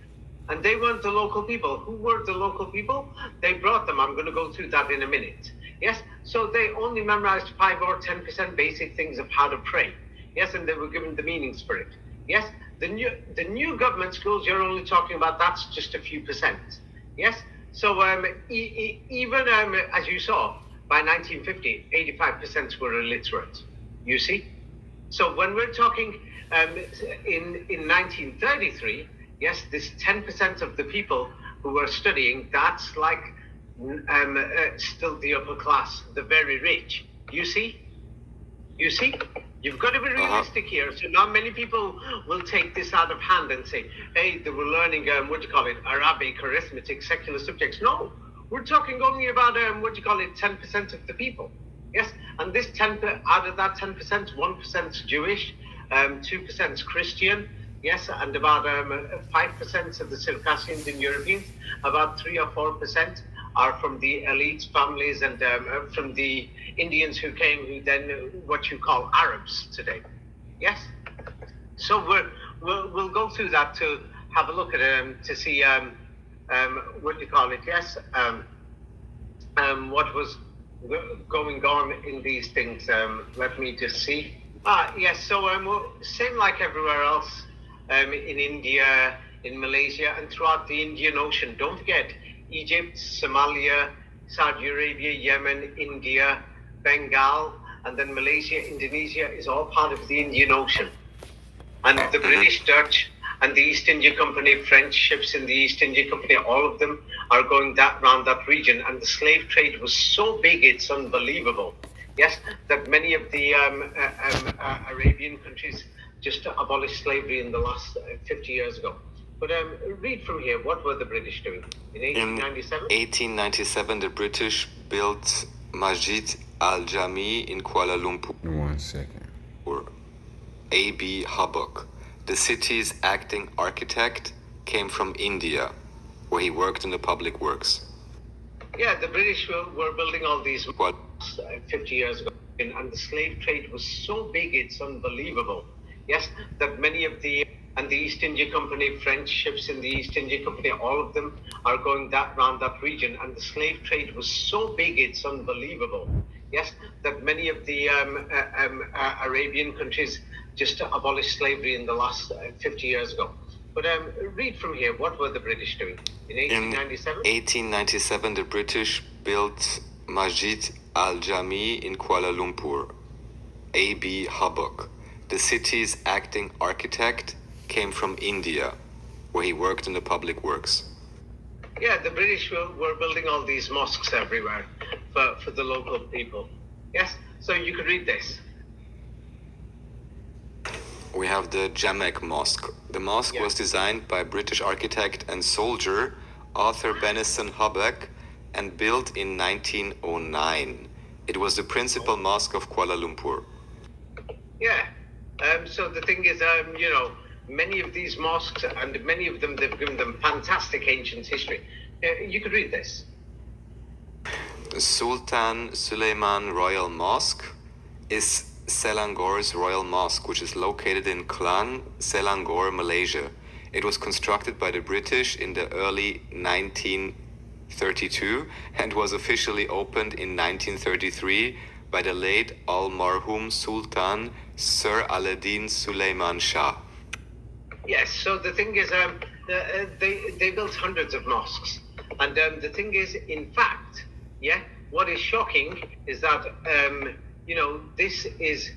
And they weren't the local people. Who were the local people? They brought them. I'm going to go through that in a minute. Yes, so they only memorized 5 or 10% basic things of how to pray. Yes, and they were given the meanings for it. Yes, the new government schools, you're only talking about, that's just a few percent. Yes, so even as you saw, by 1950, 85% were illiterate. You see? So when we're talking in 1933, yes, this 10% of the people who were studying, that's like still the upper class, the very rich. You see? You see? You've got to be realistic here. So not many people will take this out of hand and say, hey, they were learning, Arabic, arithmetic, secular subjects. No, we're talking only about, 10% of the people. Yes, and this 10, out of that 10%, 1%'s Jewish, 2%'s Christian, yes, and about 5% of the Circassians and Europeans, about 3 or 4% are from the elite families and from the Indians who came, who then what you call Arabs today. Yes, so we'll go through that to have a look at to see yes, what was going on in these things. Let me just see. Yes, so same like everywhere else, in India, in Malaysia, and throughout the Indian Ocean. Don't forget, Egypt, Somalia, Saudi Arabia, Yemen, India, Bengal, and then Malaysia, Indonesia is all part of the Indian Ocean. And the British, Dutch, and the East India Company, French ships in the East India Company, all of them are going around that region. And the slave trade was so big, it's unbelievable. Yes, that many of the Arabian countries just abolished slavery in the last 50 years ago. But read from here, what were the British doing? In 1897? In 1897, the British built Masjid Al-Jami in Kuala Lumpur. 1 second. Or A.B. Habak. The city's acting architect came from India, where he worked in the public works. Yeah, the British were building all these 50 years ago. And the slave trade was so big, it's unbelievable. Yes, that many of the East India Company, French ships in the East India Company, all of them are going around that region. And the slave trade was so big, it's unbelievable. Yes, that many of the Arabian countries just abolished slavery in the last 50 years ago. But read from here. What were the British doing in 1897? In 1897, the British built Masjid Al-Jami in Kuala Lumpur. A.B. Hubbock, the city's acting architect, came from India, where he worked in the public works. Yeah, the British were building all these mosques everywhere for the local people. Yes, so you could read this. We have the Jamek Mosque. The mosque was designed by British architect and soldier Arthur Benison Hubbock and built in 1909. It was the principal mosque of Kuala Lumpur. Yeah, so the thing is, many of these mosques, and many of them, they've given them fantastic ancient history. You could read this. Sultan Suleiman Royal Mosque is Selangor's Royal Mosque, which is located in Klang, Selangor, Malaysia. It was constructed by the British in the early 1932 and was officially opened in 1933 by the late Al-Marhum Sultan Sir Aladdin Sulaiman Shah. Yes, so the thing is, they built hundreds of mosques. And the thing is, in fact, what is shocking is that, this is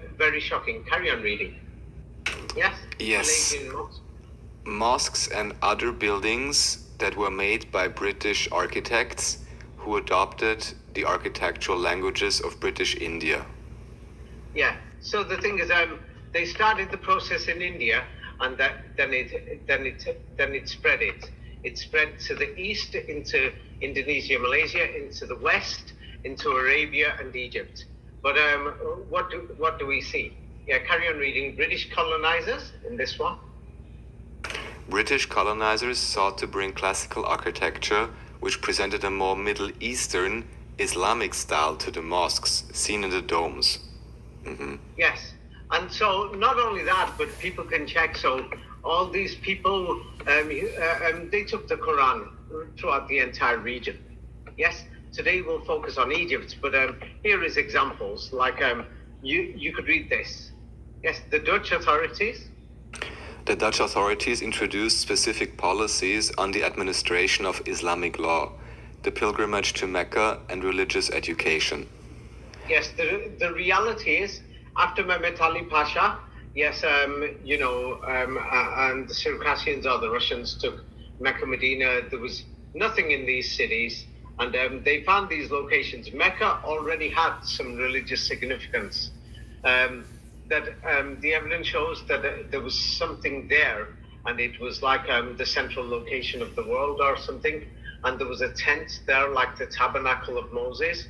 very shocking. Carry on reading. Yes? Yes. Mosques and other buildings that were made by British architects who adopted the architectural languages of British India. Yeah, so the thing is, they started the process in India, and then it spread it. It spread to the east into Indonesia, Malaysia, into the west, into Arabia and Egypt. But what do we see? Yeah, carry on reading. British colonizers in this one. British colonizers sought to bring classical architecture, which presented a more Middle Eastern, Islamic style to the mosques seen in the domes. Mm-hmm. Yes, and so not only that, but people can check. So all these people, they took the Koran throughout the entire region. Yes, today we'll focus on Egypt, but here is examples. Like you could read this. Yes, the Dutch authorities. The Dutch authorities introduced specific policies on the administration of Islamic law, the pilgrimage to Mecca, and religious education. Yes, the reality is, after Mehmet Ali Pasha, yes, and the Circassians or the Russians took Mecca, Medina, there was nothing in these cities, and they found these locations. Mecca already had some religious significance. The evidence shows that there was something there, and it was like the central location of the world or something, and there was a tent there like the tabernacle of Moses.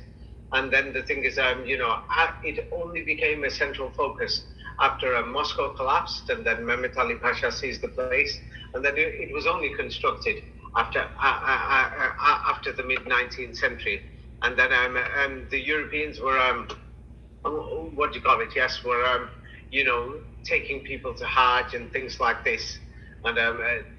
And then the thing is, it only became a central focus after Moscow collapsed, and then Mehmet Ali Pasha seized the place, and then it was only constructed after the mid-19th century. And then the Europeans were, what do you call it? Yes, were taking people to Hajj and things like this, and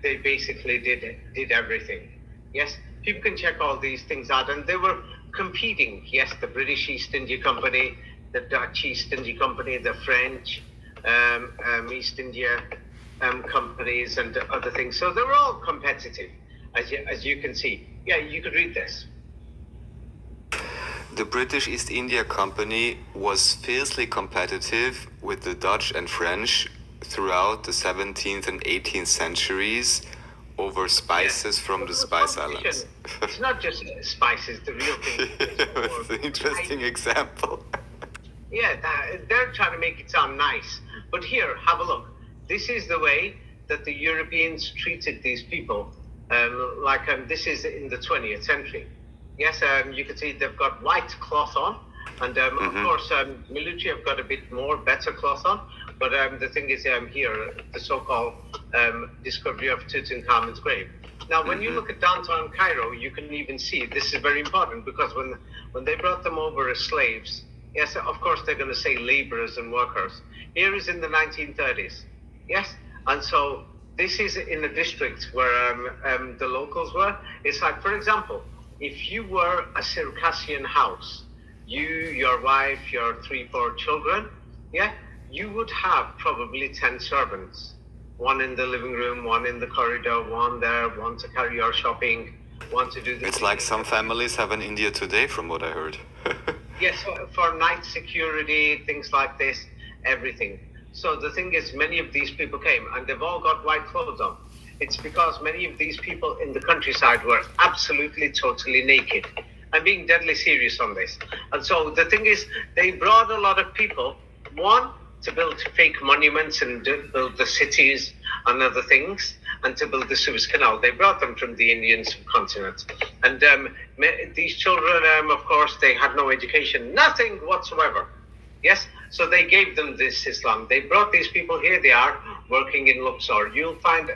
they basically did everything. Yes, people can check all these things out, and they were competing. Yes, the British East India Company, the Dutch East India Company, the French East India companies, and other things. So they were all competitive, as you can see. Yeah, you could read this. The British East India Company was fiercely competitive with the Dutch and French throughout the 17th and 18th centuries over spices from the Spice Islands. It's not just spices, the real thing. It's an interesting example. Yeah, they're trying to make it sound nice. But here, have a look. This is the way that the Europeans treated these people. This is in the 20th century. Yes, you can see they've got white cloth on, and of course, military have got a bit more better cloth on. But the thing is, here, the so-called discovery of Tutankhamun's grave. Now, when you look at downtown Cairo, you can even see this is very important, because when they brought them over as slaves, yes, of course, they're going to say laborers and workers. Here is in the 1930s. Yes, and so this is in a district where the locals were. It's like, for example, if you were a Circassian house, you, your wife, your 3-4 children, you would have probably 10 servants. one in the living room, one in the corridor, one there, one to carry your shopping, one to do the... It's like some families have in India today, from what I heard. Yes, for night security, things like this, everything. So the thing is, many of these people came and they've all got white clothes on. It's because many of these people in the countryside were absolutely, totally naked. I'm being deadly serious on this. And so the thing is, they brought a lot of people, one, to build fake monuments and build the cities and other things, and to build the Suez Canal. They brought them from the Indian subcontinent. And these children, of course, they had no education, nothing whatsoever. Yes, so they gave them this Islam. They brought these people, here they are, working in Luxor. You'll find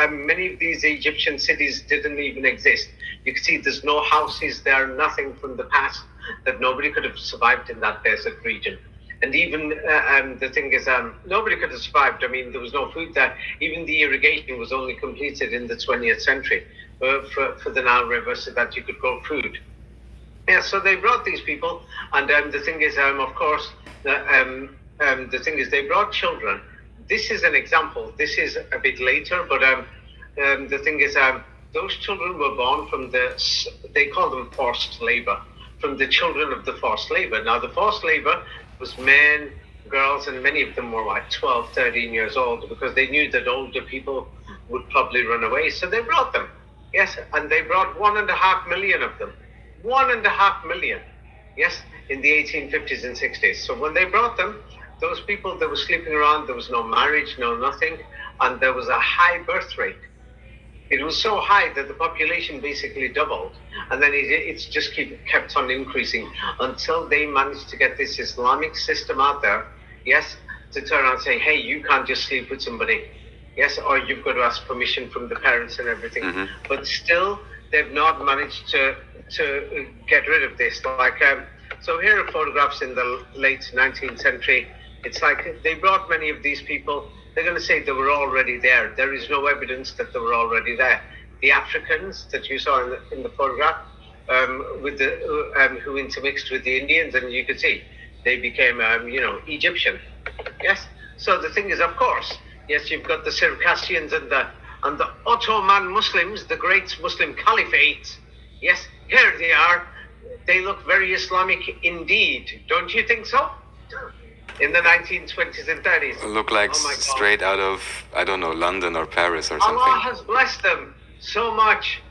many of these Egyptian cities didn't even exist. You can see there's no houses there, nothing from the past, that nobody could have survived in that desert region. And even the thing is, nobody could have survived. I mean, there was no food there. Even the irrigation was only completed in the 20th century for the Nile River so that you could grow food. Yeah, so they brought these people, and the thing is, of course, the thing is, they brought children. This is an example. This is a bit later, but the thing is, those children were born from they call them forced labor, from the children of the forced labor. Now, the forced labor was men, girls, and many of them were like 12, 13 years old, because they knew that older people would probably run away. So they brought them. Yes, and they brought 1.5 million of them. 1.5 million. Yes, in the 1850s and 60s. So when they brought them, those people, they were sleeping around, there was no marriage, no nothing, and there was a high birth rate. It was so high that the population basically doubled, and then it's just kept on increasing until they managed to get this Islamic system out there, yes, to turn around and say, hey, you can't just sleep with somebody, yes, or you've got to ask permission from the parents and everything. Mm-hmm. But still, they've not managed to get rid of this. Like, so here are photographs in the late 19th century. It's like they brought many of these people. They're going to say they were already there. There is no evidence that they were already there. The Africans that you saw in the photograph, with the who intermixed with the Indians, and you could see they became, Egyptian. Yes. So the thing is, of course, yes, you've got the Circassians and the Ottoman Muslims, the great Muslim Caliphate. Yes, here they are. They look very Islamic indeed. Don't you think so? In the 1920s and 30s. Look like straight out of, I don't know, London or Paris or something. Allah has blessed them so much.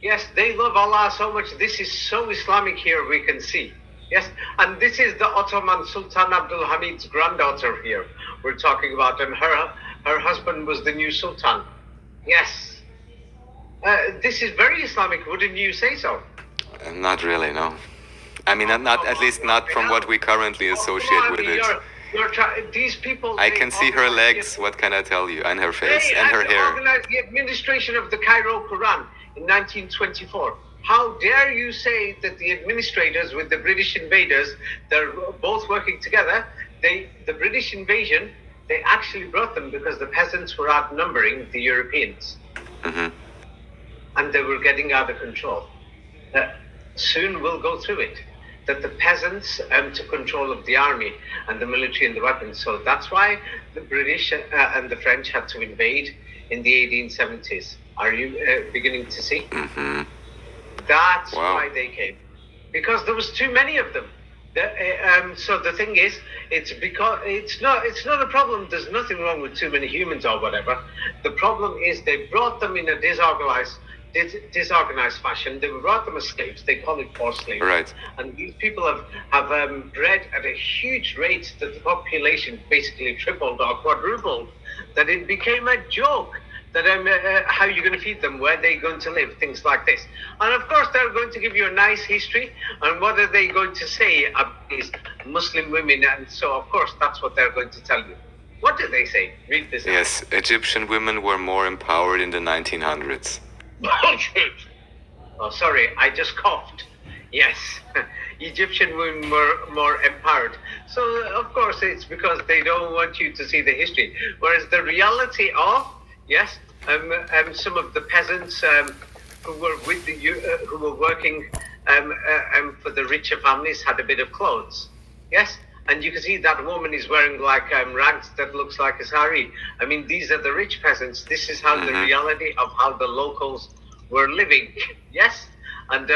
Yes, they love Allah so much. This is so Islamic here, we can see. Yes, and this is the Ottoman Sultan Abdul Hamid's granddaughter here. We're talking about, and her husband was the new Sultan. Yes. This is very Islamic, wouldn't you say so? Not really, no. I mean, not at least not from what we currently associate with it. These people. I can see her legs. What can I tell you? And her face and her hair. They organized the administration of the Cairo Koran in 1924. How dare you say that the administrators with the British invaders, they're both working together? The British invasion, they actually brought them because the peasants were outnumbering the Europeans, and they were getting out of control. Soon we'll go through it. That the peasants took control of the army and the military and the weapons. So that's why the British and the French had to invade in the 1870s. Are you beginning to see? Mm-hmm. That's why they came. Because there was too many of them. So the thing is, it's because it's not a problem. There's nothing wrong with too many humans or whatever. The problem is they brought them in a disorganized fashion. They brought them as slaves. They call it forced slavery. Right. And these people have bred at a huge rate that the population basically tripled or quadrupled, that it became a joke. That how are you going to feed them? Where are they going to live? Things like this. And of course, they're going to give you a nice history. And what are they going to say about these Muslim women? And so, of course, that's what they're going to tell you. What do they say? Read this. Yes, Egyptian women were more empowered in the 1900s. Bullshit! Oh, sorry, I just coughed. Yes, Egyptian women were more empowered. So, of course, it's because they don't want you to see the history. Whereas the reality of, yes, some of the peasants who were with who were working for the richer families had a bit of clothes. Yes, and you can see that woman is wearing like rags that looks like a sari. I mean, these are the rich peasants. This is how the reality of how the locals were living. Yes, and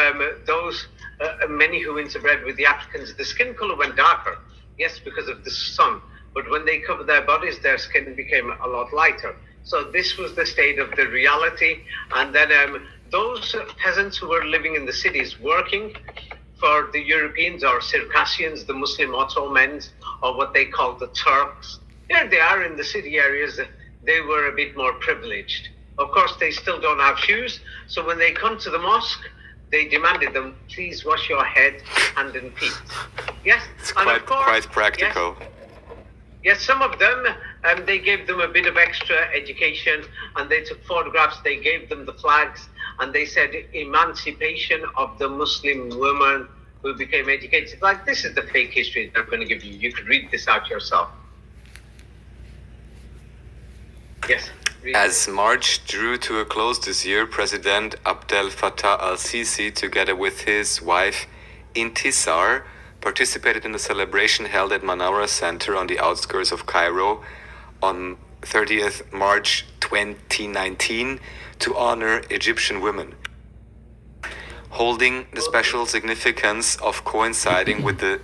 those many who interbred with the Africans, the skin color went darker. Yes, because of the sun. But when they covered their bodies, their skin became a lot lighter. So this was the state of the reality. And then those peasants who were living in the cities working for the Europeans or Circassians, the Muslim Ottomans, or what they call the Turks, there they are in the city areas. They were a bit more privileged. Of course, they still don't have shoes. So when they come to the mosque, they demanded them, please wash your head, hand and feet. Yes, it's quite practical. Yes, some of them, they gave them a bit of extra education, and they took photographs, they gave them the flags, and they said emancipation of the Muslim woman who became educated. Like, this is the fake history they're going to give you. You could read this out yourself. Yes. As March drew to a close this year, President Abdel Fattah al-Sisi, together with his wife Intisar, participated in the celebration held at Manara Center on the outskirts of Cairo on 30th March 2019 to honor Egyptian women, holding the special significance of coinciding with the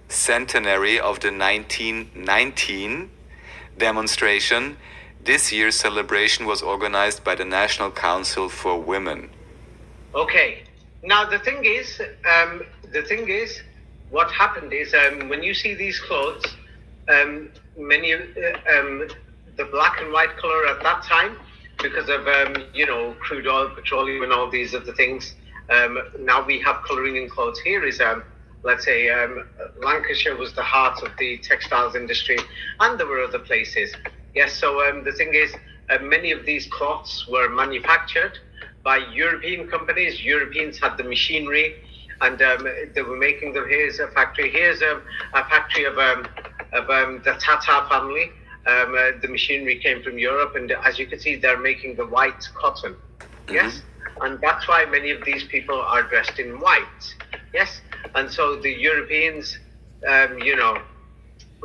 centenary of the 1919 demonstration. This year's celebration was organized by the National Council for Women. Okay. Now the thing is, what happened is when you see these clothes, many the black and white color at that time, because of crude oil, petroleum, and all these other things. Now we have coloring in clothes. Here is let's say Lancashire was the heart of the textiles industry, and there were other places. Yes, so the thing is, many of these cloths were manufactured by European companies. Europeans had the machinery, and they were making them. Here's a factory. Here's a factory of the Tata family. The machinery came from Europe, and as you can see, they're making the white cotton. Yes, and that's why many of these people are dressed in white. Yes, and so the Europeans,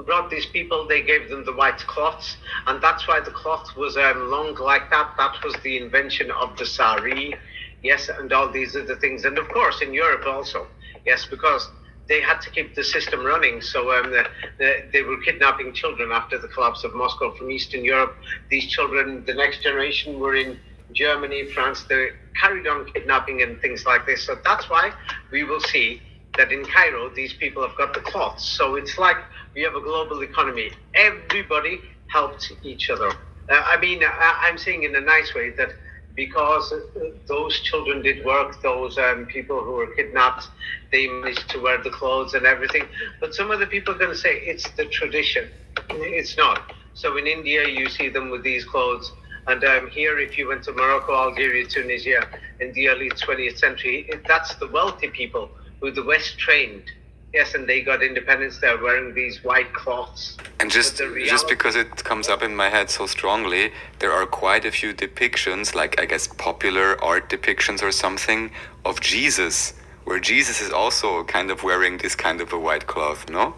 brought these people, they gave them the white cloths, and that's why the cloth was long like that. That was the invention of the sari, yes, and all these other things. And of course in Europe also, yes, because they had to keep the system running. So they were kidnapping children after the collapse of Moscow from Eastern Europe. These children, the next generation, were in Germany, France. They carried on kidnapping and things like this. So that's why we will see that in Cairo, these people have got the cloths. So it's like we have a global economy. Everybody helped each other. I'm saying in a nice way that because those children did work, those people who were kidnapped, they managed to wear the clothes and everything. But some of the people are going to say it's the tradition. It's not. So in India, you see them with these clothes. And here, if you went to Morocco, Algeria, Tunisia in the early 20th century, that's the wealthy people who the West trained. Yes, and they got independence. They're wearing these white cloths. And just because it comes up in my head so strongly, there are quite a few depictions, like I guess popular art depictions or something, of Jesus, where Jesus is also kind of wearing this kind of a white cloth, no?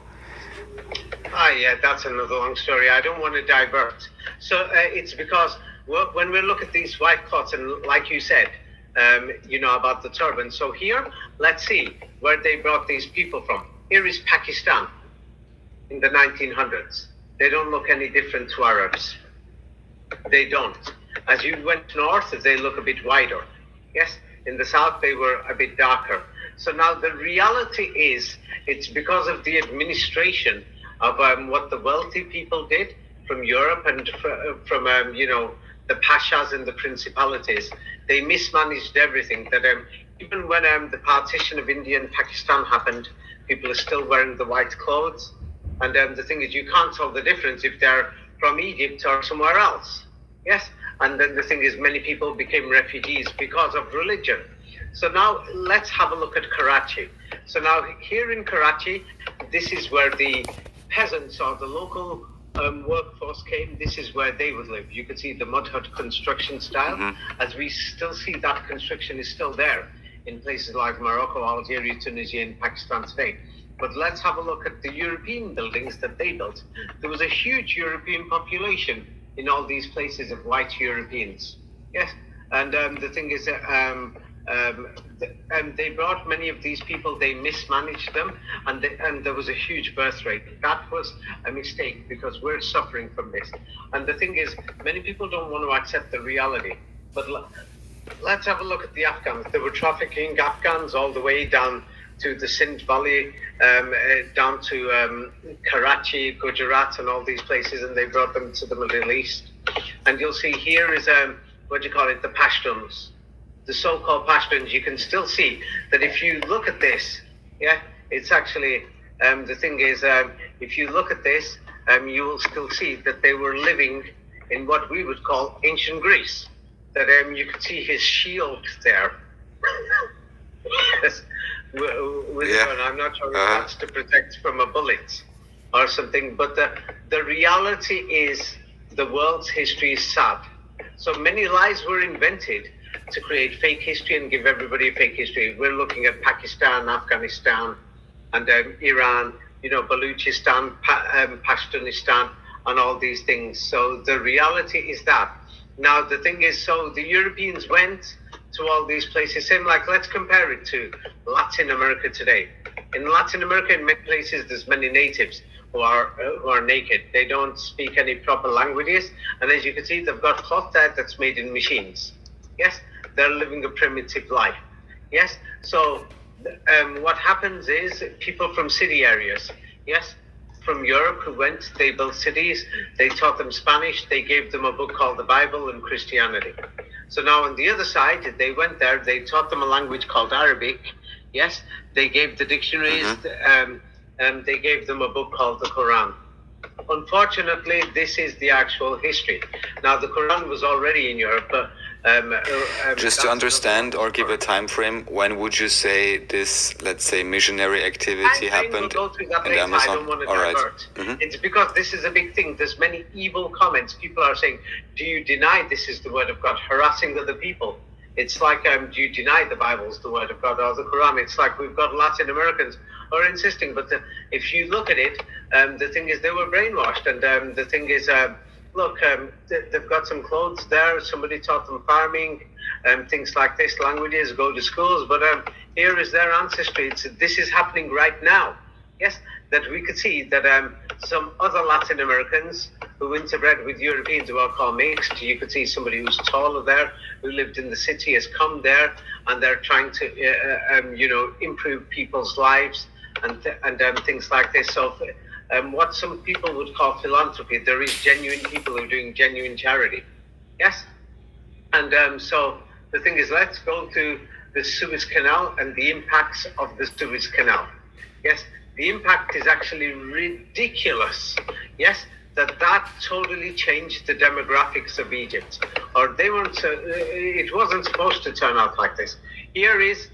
Yeah, that's another long story. I don't want to divert. So it's because when we look at these white cloths, and like you said, about the turban. So here, let's see where they brought these people from. Here is Pakistan in the 1900s. They don't look any different to Arabs. They don't. As you went north, they look a bit wider. Yes, in the south, they were a bit darker. So now the reality is, it's because of the administration of what the wealthy people did from Europe and from the pashas and the principalities. They mismanaged everything. That even when the partition of India and Pakistan happened, people are still wearing the white clothes. And the thing is, you can't tell the difference if they're from Egypt or somewhere else. Yes. And then the thing is, many people became refugees because of religion. So now let's have a look at Karachi. So now here in Karachi, this is where the peasants or the local workforce came. This is where they would live. You can see the mud hut construction style, as we still see that construction is still there. in places like Morocco, Algeria, Tunisia, and Pakistan today. But let's have a look at the European buildings that they built. There was a huge European population in all these places of white Europeans. Yes, and the thing is that they brought many of these people, they mismanaged them, and there was a huge birth rate. That was a mistake because we're suffering from this. And the thing is, many people don't want to accept the reality. But let's have a look at the Afghans. They were trafficking Afghans all the way down to the Sindh Valley, down to Karachi, Gujarat, and all these places, and they brought them to the Middle East. And you'll see here is, the Pashtuns, the so-called Pashtuns. You can still see that if you look at this, yeah, it's actually, the thing is, if you look at this, you will still see that they were living in what we would call ancient Greece. That you can see his shield there. Yes. I'm not sure if that's to protect from a bullet or something, but the reality is the world's history is sad. So many lies were invented to create fake history and give everybody a fake history. We're looking at Pakistan, Afghanistan, and Iran, Baluchistan, Pashtunistan, and all these things. So the reality is that. Now, the thing is, so the Europeans went to all these places, same like, let's compare it to Latin America today. In Latin America, in many places, there's many natives who are naked. They don't speak any proper languages. And as you can see, they've got cloth there that's made in machines. Yes, they're living a primitive life. Yes, so what happens is people from city areas, yes, from Europe who went, they built cities, they taught them Spanish, they gave them a book called the Bible and Christianity. So now on the other side, they went there, they taught them a language called Arabic, yes, they gave the dictionaries, and they gave them a book called the Koran. Unfortunately, this is the actual history. Now, the Quran was already in Europe. Just to understand or give a time frame, when would you say this, let's say, missionary activity happened in the Amazon? I don't want to divert. It's because this is a big thing. There's many evil comments. People are saying, do you deny this is the word of God? Harassing other people. It's like, do you deny the Bible's the word of God or the Quran? It's like we've got Latin Americans who are insisting. But if you look at it, the thing is they were brainwashed. And the thing is, look, they've got some clothes there. Somebody taught them farming, things like this, languages, go to schools. But here is their ancestry. This is happening right now. Yes, that we could see that some other Latin Americans who interbred with Europeans who are called mixed. You could see somebody who's taller there, who lived in the city, has come there, and they're trying to, improve people's lives and things like this. So, what some people would call philanthropy, there is genuine people who are doing genuine charity. Yes, and so the thing is, let's go to the Suez Canal and the impacts of the Suez Canal. Yes. The impact is actually ridiculous. Yes, that totally changed the demographics of Egypt. Or they weren't. It wasn't supposed to turn out like this. Here is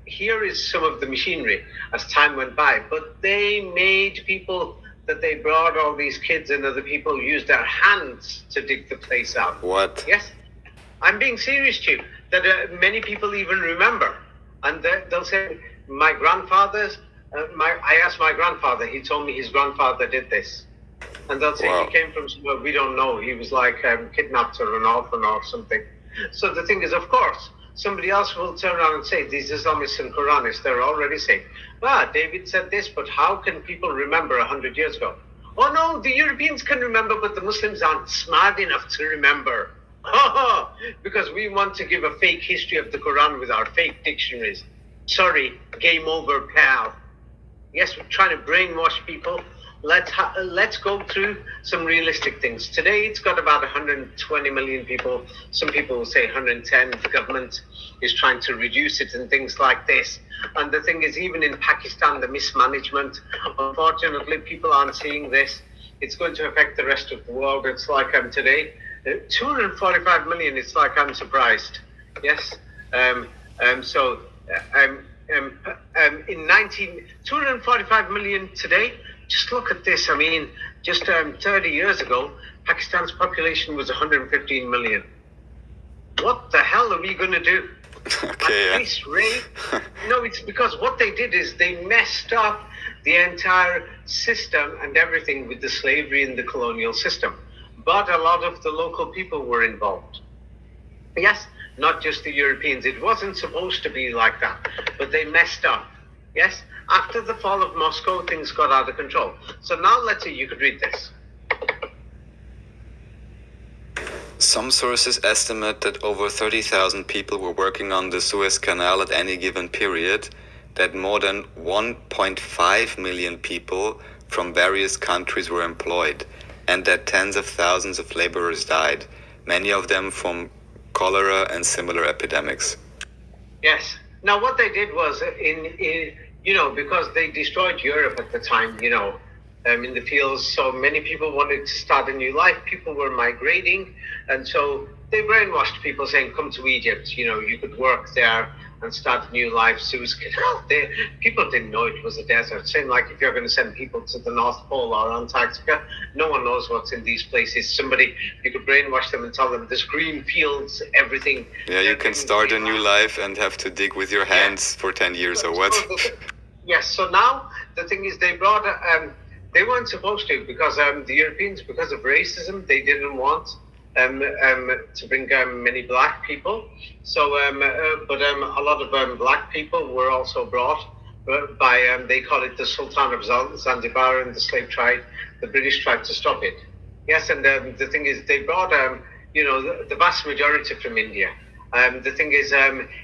here is some of the machinery as time went by. But they made people that they brought all these kids and other people use their hands to dig the place out. What? Yes, I'm being serious to you. That many people even remember, and they'll say. My grandfather's, I asked my grandfather, he told me his grandfather did this. And they'll say he came from somewhere we don't know. He was like kidnapped or an orphan or something. So the thing is, of course, somebody else will turn around and say, these Islamists and Quranists, they're already saying, David said this, but how can people remember 100 years ago? Oh no, the Europeans can remember, but the Muslims aren't smart enough to remember. Because we want to give a fake history of the Quran with our fake dictionaries. Sorry, game over, pal. Yes, we're trying to brainwash people. Let's go through some realistic things. Today, it's got about 120 million people. Some people will say 110. The government is trying to reduce it and things like this. And the thing is, even in Pakistan, the mismanagement, unfortunately, people aren't seeing this. It's going to affect the rest of the world. It's like today, 245 million. It's like I'm surprised. Yes. In 245 million today, just look at this. I mean, just 30 years ago, Pakistan's population was 115 million. What the hell are we going to do? Okay, at this rate, no, it's because what they did is they messed up the entire system and everything with the slavery and the colonial system. But a lot of the local people were involved. Yes, not just the Europeans. It wasn't supposed to be like that, but they messed up. Yes, after the fall of Moscow, things got out of control. So now let's see, you could read this. Some sources estimate that over 30,000 people were working on the Suez Canal at any given period, that more than 1.5 million people from various countries were employed, and that tens of thousands of laborers died, many of them from cholera and similar epidemics. Yes. Now, what they did was, because they destroyed Europe at the time, in the fields, so many people wanted to start a new life. People were migrating, and so they brainwashed people, saying, "Come to Egypt. You could work there and start a new life." Suez Canal. People didn't know it was a desert. Same like if you're going to send people to the North Pole or Antarctica, no one knows what's in these places. You could brainwash them and tell them there's green fields, everything. Yeah, you can start a new life and have to dig with your hands for 10 years or what? Yes. So now the thing is, they brought. They weren't supposed to, because the Europeans, because of racism, they didn't want to bring many black people. So, but a lot of black people were also brought by, they call it the Sultan of Zanzibar and the slave trade. The British tried to stop it. Yes, and the thing is, they brought, the vast majority from India. The thing is,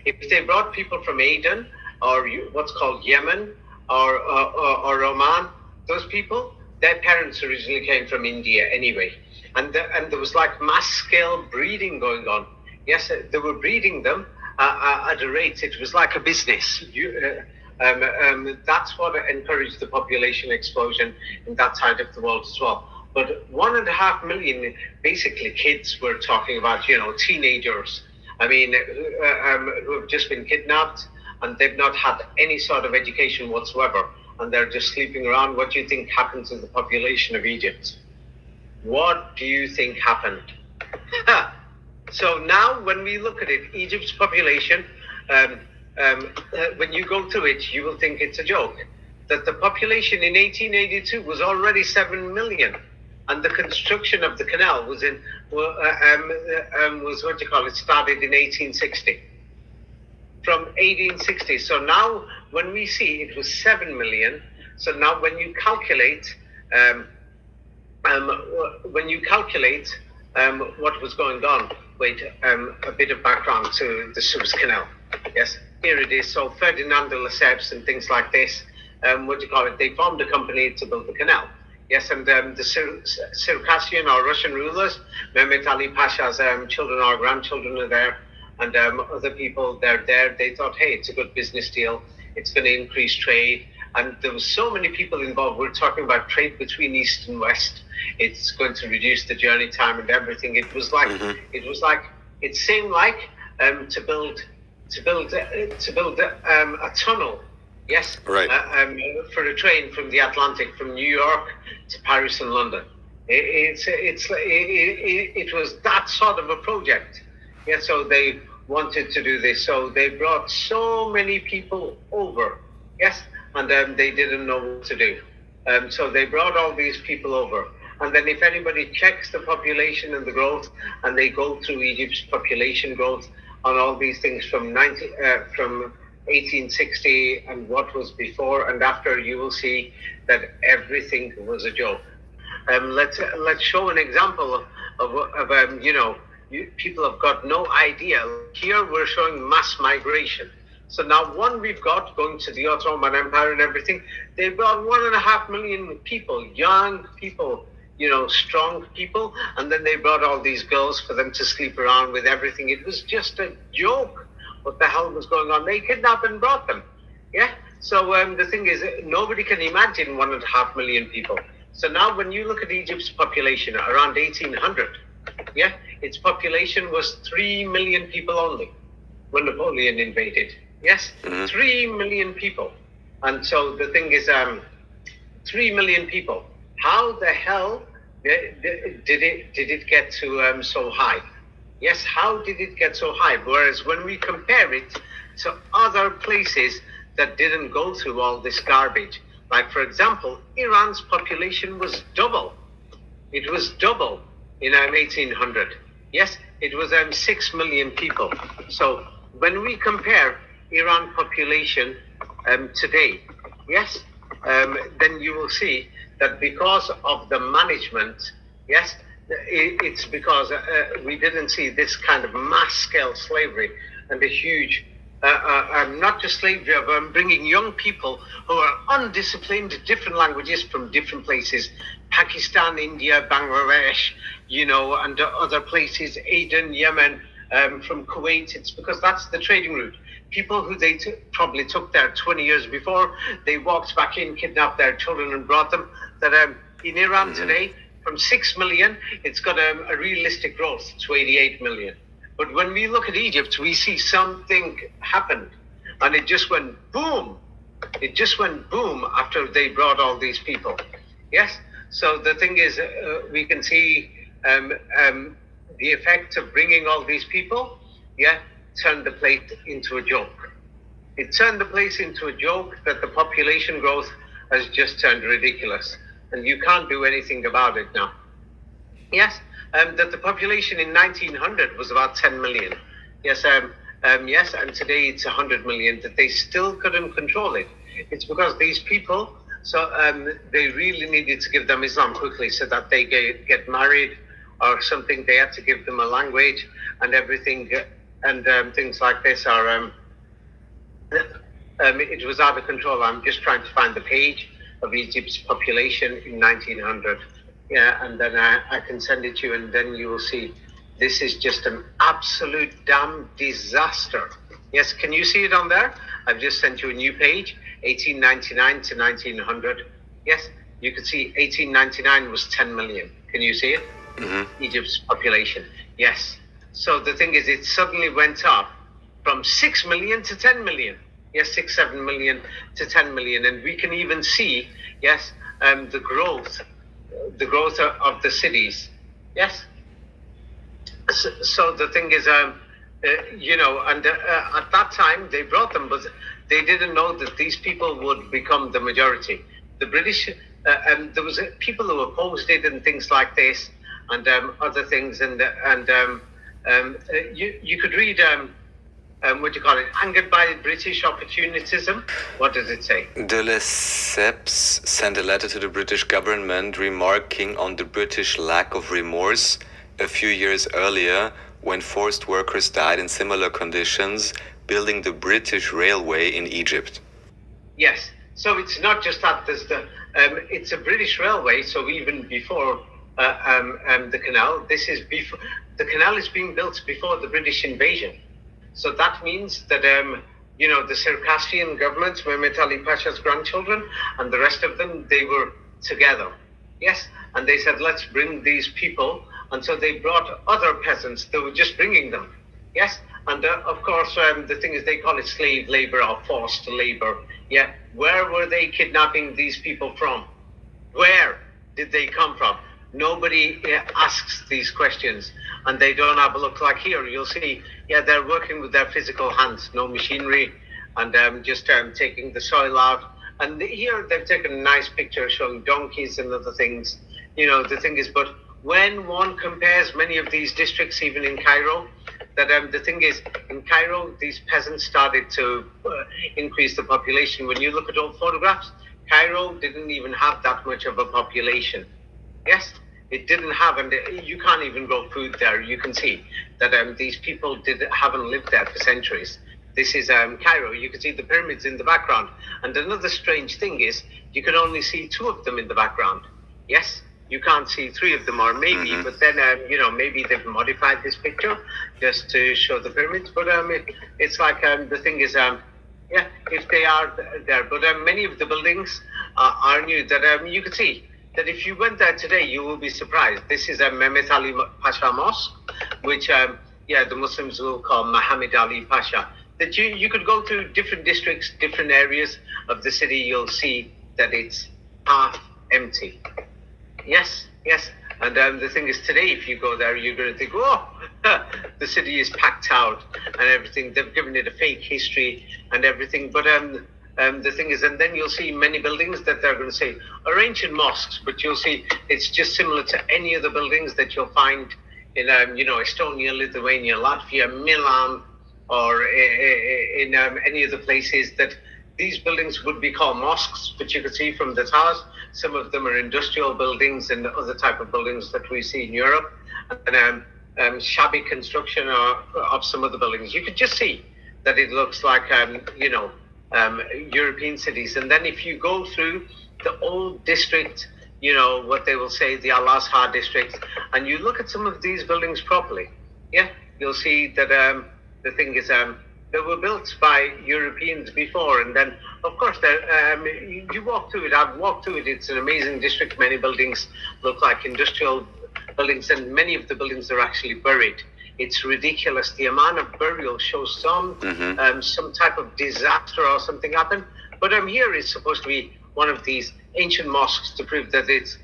if they brought people from Aden or what's called Yemen or Oman, those people, their parents originally came from India anyway. And there was like mass scale breeding going on. Yes, they were breeding them at a rate. It was like a business. That's what encouraged the population explosion in that side of the world as well. But 1.5 million, basically kids we're talking about, teenagers. I mean, who have just been kidnapped and they've not had any sort of education whatsoever. And they're just sleeping around. What do you think happened to the population of Egypt? What do you think happened? So now when we look at it, Egypt's population, when you go through it, you will think it's a joke. That the population in 1882 was already 7 million. And the construction of the canal was started in 1860. From 1860. So now when we see it was 7 million, so now when you calculate what was going on, a bit of background to the Suez Canal. Yes, here it is. So Ferdinand de Lesseps and things like this, they formed a company to build the canal. Yes, and the Circassian or Russian rulers, Mehmet Ali Pasha's children or grandchildren are there. And other people, they're there. They thought, hey, it's a good business deal. It's going to increase trade. And there were so many people involved. We're talking about trade between East and West. It's going to reduce the journey time and everything. It seemed like to build a tunnel. Yes, right. For a train from the Atlantic, from New York to Paris and London. It was that sort of a project. Yeah, so they wanted to do this. So they brought so many people over. Yes, and they didn't know what to do. So they brought all these people over. And then if anybody checks the population and the growth, and they go through Egypt's population growth on all these things from 1860 and what was before and after, you will see that everything was a joke. Let's show an example of people have got no idea. Here we're showing mass migration. So now we've got going to the Ottoman Empire and everything. They brought 1.5 million people, young people, strong people, and then they brought all these girls for them to sleep around with everything. It was just a joke. What the hell was going on? They kidnapped and brought them. Yeah. So the thing is, nobody can imagine 1.5 million people. So now when you look at Egypt's population around 1800, yeah, its population was 3 million people only when Napoleon invaded. Yes, 3 million people. And so the thing is, 3 million people. How the hell did it get to so high? Yes, how did it get so high? Whereas when we compare it to other places that didn't go through all this garbage, like for example, Iran's population was double. It was double in 1800. Yes, it was 6 million people. So when we compare Iran population today, yes, then you will see that because of the management, yes, it's because we didn't see this kind of mass scale slavery and a huge not just slavery of bringing young people who are undisciplined, different languages from different places, Pakistan, India, Bangladesh, and other places, Aden, Yemen, from Kuwait. It's because that's the trading route. People who they probably took there 20 years before, they walked back in, kidnapped their children and brought them. That in Iran today, from 6 million, it's got a realistic growth to 88 million. But when we look at Egypt, we see something happened, and it just went boom. It just went boom after they brought all these people. Yes. So the thing is, we can see the effect of bringing all these people. Yeah, turned the plate into a joke. It turned the place into a joke that the population growth has just turned ridiculous, and you can't do anything about it now. Yes, that the population in 1900 was about 10 million. Yes, yes, and today it's 100 million. That they still couldn't control it. It's because these people, so they really needed to give them Islam quickly so that they get married or something. They had to give them a language and everything, and things like this are. It was out of control. I'm just trying to find the page of Egypt's population in 1900. Yeah, and then I can send it to you, and then you will see this is just an absolute damn disaster. Yes, can you see it on there? I've just sent you a new page, 1899 to 1900. Yes, you can see 1899 was 10 million. Can you see it? Mm-hmm. Egypt's population. Yes. So the thing is, it suddenly went up from 6 million to 10 million. Yes, 6, 7 million to 10 million. And we can even see, yes, the growth of the cities. Yes. So the thing is, and at that time they brought them, but they didn't know that these people would become the majority. The British, there was people who opposed it and things like this, and other things, and you could read. What do you call it? Angered by British opportunism. What does it say? De Lesseps sent a letter to the British government remarking on the British lack of remorse a few years earlier when forced workers died in similar conditions building the British railway in Egypt. Yes. So it's not just that. There's it's a British railway. So even before the canal, this is before the canal is being built before the British invasion. So that means that, the Circassian government, Mehmet Ali Pasha's grandchildren, and the rest of them, they were together. Yes, and they said, let's bring these people. And so they brought other peasants. They were just bringing them. Yes, and of course, the thing is, they call it slave labor or forced labor. Yeah, where were they kidnapping these people from? Where did they come from? Nobody asks these questions, and they don't have a look like here. You'll see, yeah, they're working with their physical hands, no machinery, and just taking the soil out. And here they've taken a nice picture showing donkeys and other things. The thing is, but when one compares many of these districts, even in Cairo, that the thing is, in Cairo, these peasants started to increase the population. When you look at old photographs, Cairo didn't even have that much of a population. Yes, it didn't have, and you can't even grow food there. You can see that these people haven't lived there for centuries. This is Cairo. You can see the pyramids in the background. And another strange thing is you can only see 2 of them in the background. Yes, you can't see 3 of them, or maybe, but then, maybe they've modified this picture just to show the pyramids. But it's like the thing is, if they are there. But many of the buildings are new that you can see. That if you went there today, you will be surprised. This is a Mehmet Ali Pasha Mosque, which, the Muslims will call Muhammad Ali Pasha. That you could go to different districts, different areas of the city, you'll see that it's half empty. Yes, And the thing is, today, if you go there, you're going to think, oh, the city is packed out and everything. They've given it a fake history and everything. But the thing is, and then you'll see many buildings that they're going to say are ancient mosques, but you'll see it's just similar to any of the buildings that you'll find in, Estonia, Lithuania, Latvia, Milan, or in any of the places that these buildings would be called mosques, but you can see from the towers, some of them are industrial buildings and other type of buildings that we see in Europe, and shabby construction of some of the buildings. You could just see that it looks like, European cities. And then if you go through the old district, what they will say, the Al-Azhar district, and you look at some of these buildings properly, you'll see that the thing is, they were built by Europeans before, and then, of course, you walk through it. I've walked through it. It's an amazing district. Many buildings look like industrial buildings, and many of the buildings are actually buried. It's ridiculous. The amount of burial shows some type of disaster or something happened. But here is supposed to be one of these ancient mosques to prove that it's,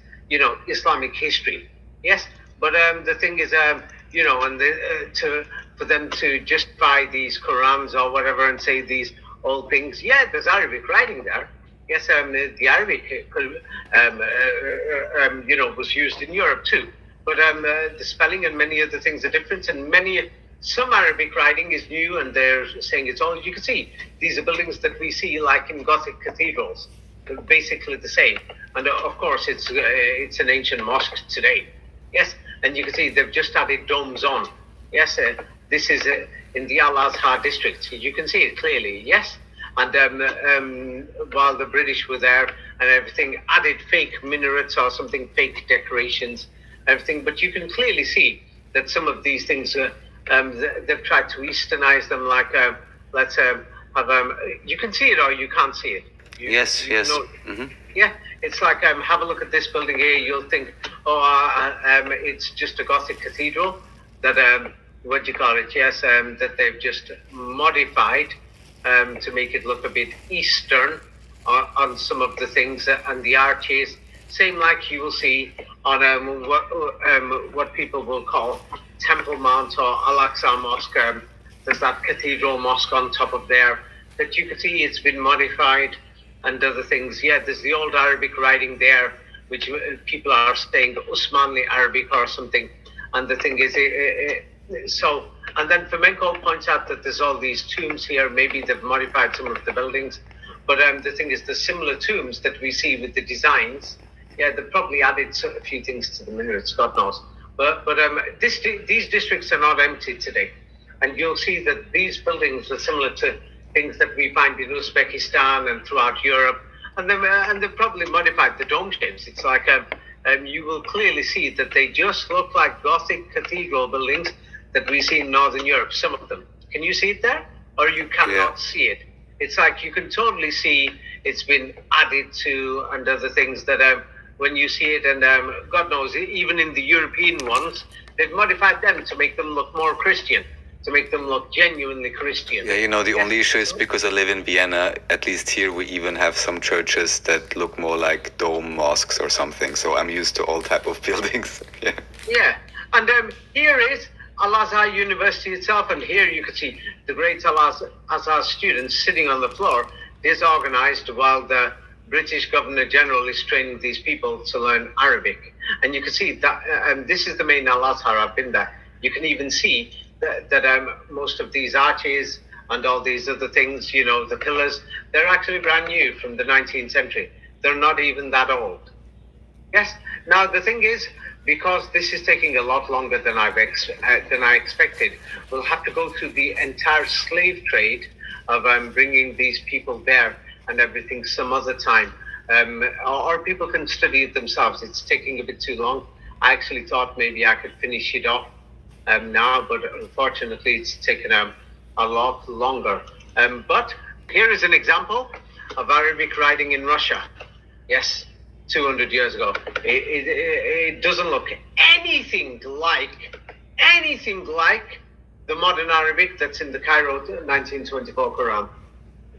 Islamic history. Yes, but the thing is, for them to justify these Korans or whatever and say these old things, there's Arabic writing there. Yes, the Arabic, was used in Europe too. But the spelling and many of the things are different, and some Arabic writing is new, and they're saying it's all. You can see these are buildings that we see like in Gothic cathedrals, they're basically the same. And of course, it's an ancient mosque today. Yes, and you can see they've just added domes on. Yes, this is in the Al-Azhar district. You can see it clearly. Yes, and while the British were there and everything, added fake minarets or something, fake decorations, everything. But you can clearly see that some of these things, they've tried to Easternize them. Like let's have you can see it or you can't see it. Yes. Mm-hmm. Yeah, it's like have a look at this building here. You'll think, it's just a Gothic cathedral that what do you call it? Yes, that they've just modified to make it look a bit Eastern on some of the things and the arches. Same like you will see on what people will call Temple Mount or Al-Aqsa Mosque. There's that cathedral mosque on top of there that you can see it's been modified and other things. Yeah, there's the old Arabic writing there, which people are saying Usmanli Arabic or something. And the thing is, and then Flamenco points out that there's all these tombs here. Maybe they've modified some of the buildings. But the thing is, the similar tombs that we see with the designs, they've probably added a few things to the minarets, God knows. But these districts are not empty today. And you'll see that these buildings are similar to things that we find in Uzbekistan and throughout Europe. And they've probably modified the dome shapes. It's like you will clearly see that they just look like Gothic cathedral buildings that we see in Northern Europe, some of them. Can you see it there? Or you cannot see it? It's like you can totally see it's been added to and other things that when you see it, and God knows, even in the European ones, they've modified them to make them look more Christian, to make them look genuinely Christian. Yeah, the only issue is because I live in Vienna, at least here we even have some churches that look more like dome mosques or something, so I'm used to all type of buildings. Yeah, and here is Al-Azhar University itself, and here you can see the great Al-Azhar students sitting on the floor, disorganized while the British Governor General is training these people to learn Arabic. And you can see that this is the main Al-Azhar. I've been there. You can even see that most of these arches and all these other things, the pillars, they're actually brand new from the 19th century. They're not even that old. Yes. Now, the thing is, because this is taking a lot longer than I expected, we'll have to go through the entire slave trade of bringing these people there and everything some other time. Or people can study it themselves. It's taking a bit too long. I actually thought maybe I could finish it off now, but unfortunately it's taken a lot longer. But here is an example of Arabic writing in Russia. Yes, 200 years ago. It doesn't look anything like the modern Arabic that's in the Cairo 1924 Quran.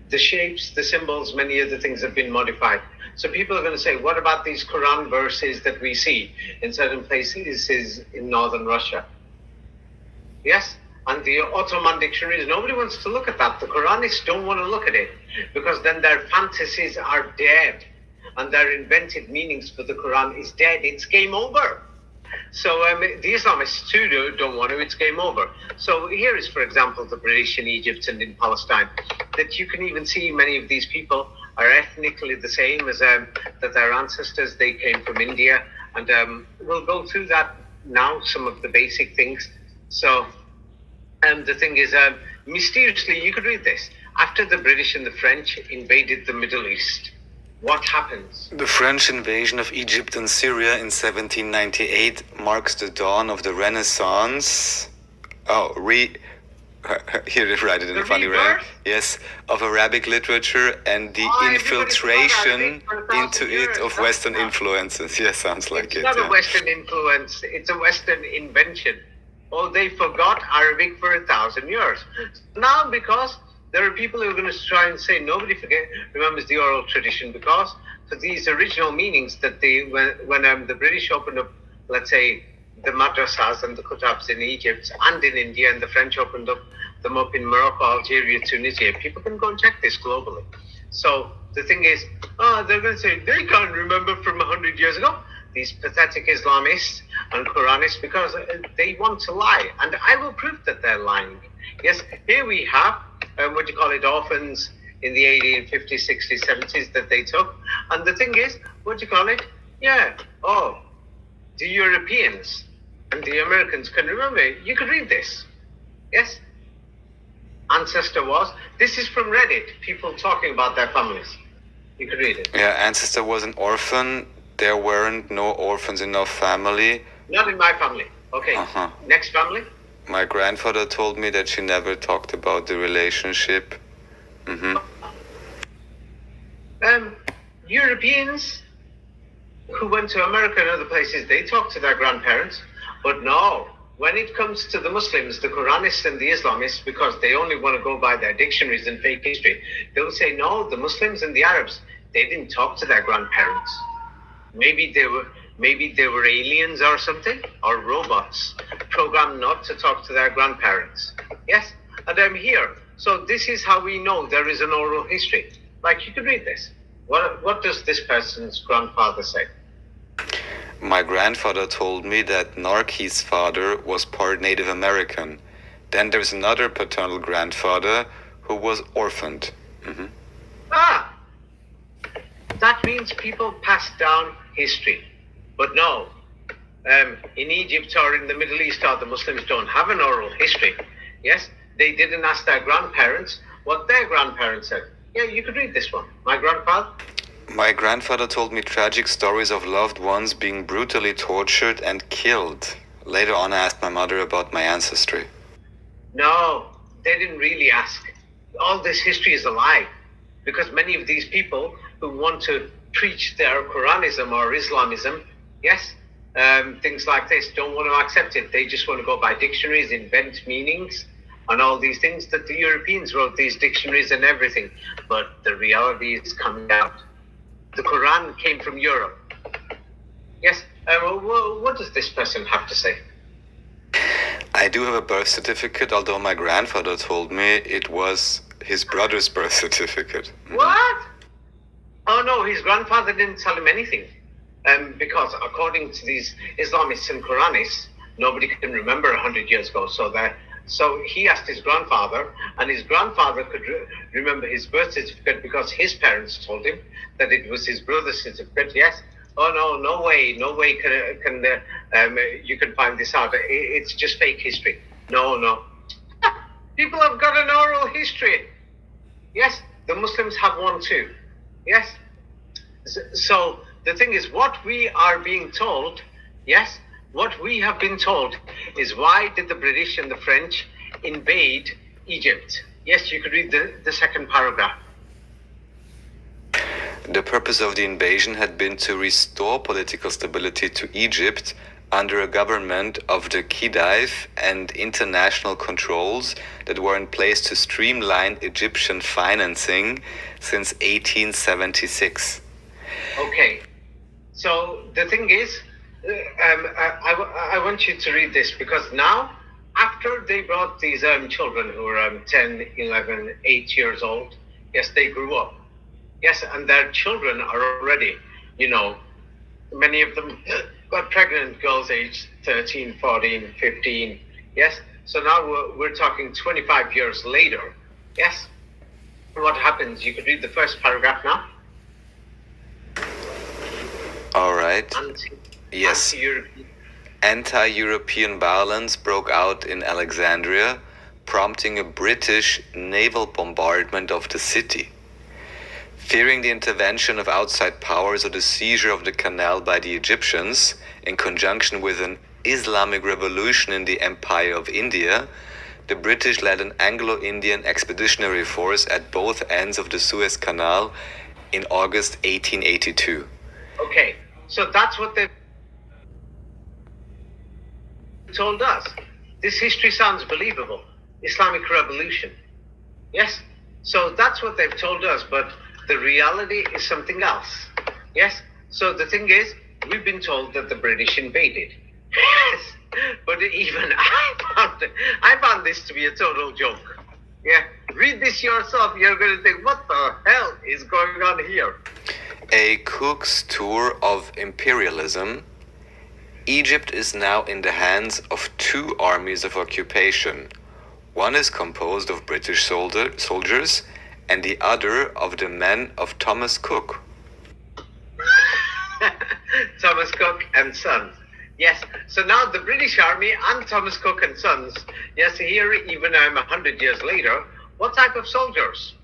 the shapes, the symbols, many of the things have been modified. So people are going to say, what about these Quran verses that we see in certain places in northern Russia? Yes? And the Ottoman dictionaries, nobody wants to look at that. The Quranists don't want to look at it because then their fantasies are dead and their invented meanings for the Quran is dead. It's game over. So the Islamists too don't want to. It's game over. So here is, for example, the British in Egypt and in Palestine, that you can even see many of these people are ethnically the same as that their ancestors. They came from India, and we'll go through that now, some of the basic things. So the thing is, mysteriously, you could read this. After the British and the French invaded the Middle East, what happens? The French invasion of Egypt and Syria in 1798 marks the dawn of the Renaissance. Here they write it in a funny way. Yes, of Arabic literature and the infiltration into it of Western influences. Yes, sounds like it's not a Western influence, it's a Western invention. Oh, they forgot Arabic for 1,000 years. Now, because there are people who are going to try and say nobody remembers the oral tradition, because for these original meanings that when the British opened up, let's say, the madrasas and the kutabs in Egypt and in India, and the French opened them up in Morocco, Algeria, Tunisia, people can go and check this globally. So the thing is, they're going to say they can't remember from 100 years ago. These pathetic Islamists and Quranists, because they want to lie, and I will prove that they're lying. Yes, here we have orphans in the 1850s, 60s, 70s that they took, and the thing is, the Europeans and the Americans can remember. You could read this. Yes, ancestor was. This is from Reddit. People talking about their families. You could read it. Yeah, ancestor was an orphan. There weren't no orphans in our family. Not in my family. Okay. Next family. My grandfather told me that she never talked about the relationship. Europeans who went to America and other places, they talked to their grandparents. But no, when it comes to the Muslims, the Quranists and the Islamists, because they only want to go by their dictionaries and fake history, they'll say, no, the Muslims and the Arabs, they didn't talk to their grandparents. Maybe they were aliens or something, or robots programmed not to talk to their grandparents. Yes, and I'm here. So this is how we know there is an oral history. Like, you could read this. What does this person's grandfather say? My grandfather told me that Narki's father was part Native American. Then there's another paternal grandfather who was orphaned. That means people pass down history. But no, in Egypt or in the Middle East, or the Muslims don't have an oral history. Yes, they didn't ask their grandparents what their grandparents said. Yeah, you could read this one. My grandfather told me tragic stories of loved ones being brutally tortured and killed. Later on, I asked my mother about my ancestry. No, they didn't really ask. All this history is a lie, because many of these people who want to preach their Quranism or Islamism, yes, things like this, don't want to accept it. They just want to go by dictionaries, invent meanings, and all these things that the Europeans wrote, these dictionaries and everything. But the reality is coming out. The Quran came from Europe. Yes, what does this person have to say? I do have a birth certificate, although my grandfather told me it was his brother's birth certificate. What? Oh no, his grandfather didn't tell him anything. Because according to these Islamists and Quranists, nobody can remember 100 years ago. So he asked his grandfather, and his grandfather could remember his birth certificate because his parents told him that it was his brother's certificate. Yes. Oh no way can you can find this out. It's just fake history. No. People have got an oral history. Yes, the Muslims have one too. Yes. So the thing is, what we are being told, yes, what we have been told is, why did the British and the French invade Egypt? Yes, you could read the second paragraph. The purpose of the invasion had been to restore political stability to Egypt under a government of the Khedive and international controls that were in place to streamline Egyptian financing since 1876. Okay, so the thing is, I want you to read this, because now, after they brought these children who were 10, 11, 8 years old, yes, they grew up. Yes, and their children are already, many of them got pregnant, girls aged 13, 14, 15. Yes, so now we're talking 25 years later. Yes, what happens? You could read the first paragraph now. All right. Yes. Anti-European violence broke out in Alexandria, prompting a British naval bombardment of the city. Fearing the intervention of outside powers or the seizure of the canal by the Egyptians, in conjunction with an Islamic revolution in the Empire of India, the British led an Anglo-Indian expeditionary force at both ends of the Suez Canal in August 1882. Okay, so that's what they told us. This history sounds believable. Islamic revolution. Yes? So that's what they've told us, but the reality is something else. Yes? So the thing is, we've been told that the British invaded. Yes! But even I found this to be a total joke. Yeah? Read this yourself, you're going to think, what the hell is going on here? A Cook's tour of imperialism. Egypt is now in the hands of two armies of occupation. One is composed of British soldiers, and the other of the men of Thomas Cook. Thomas Cook and Sons. Yes, so now the British Army and Thomas Cook and Sons, yes, here even 100 years later, what type of soldiers?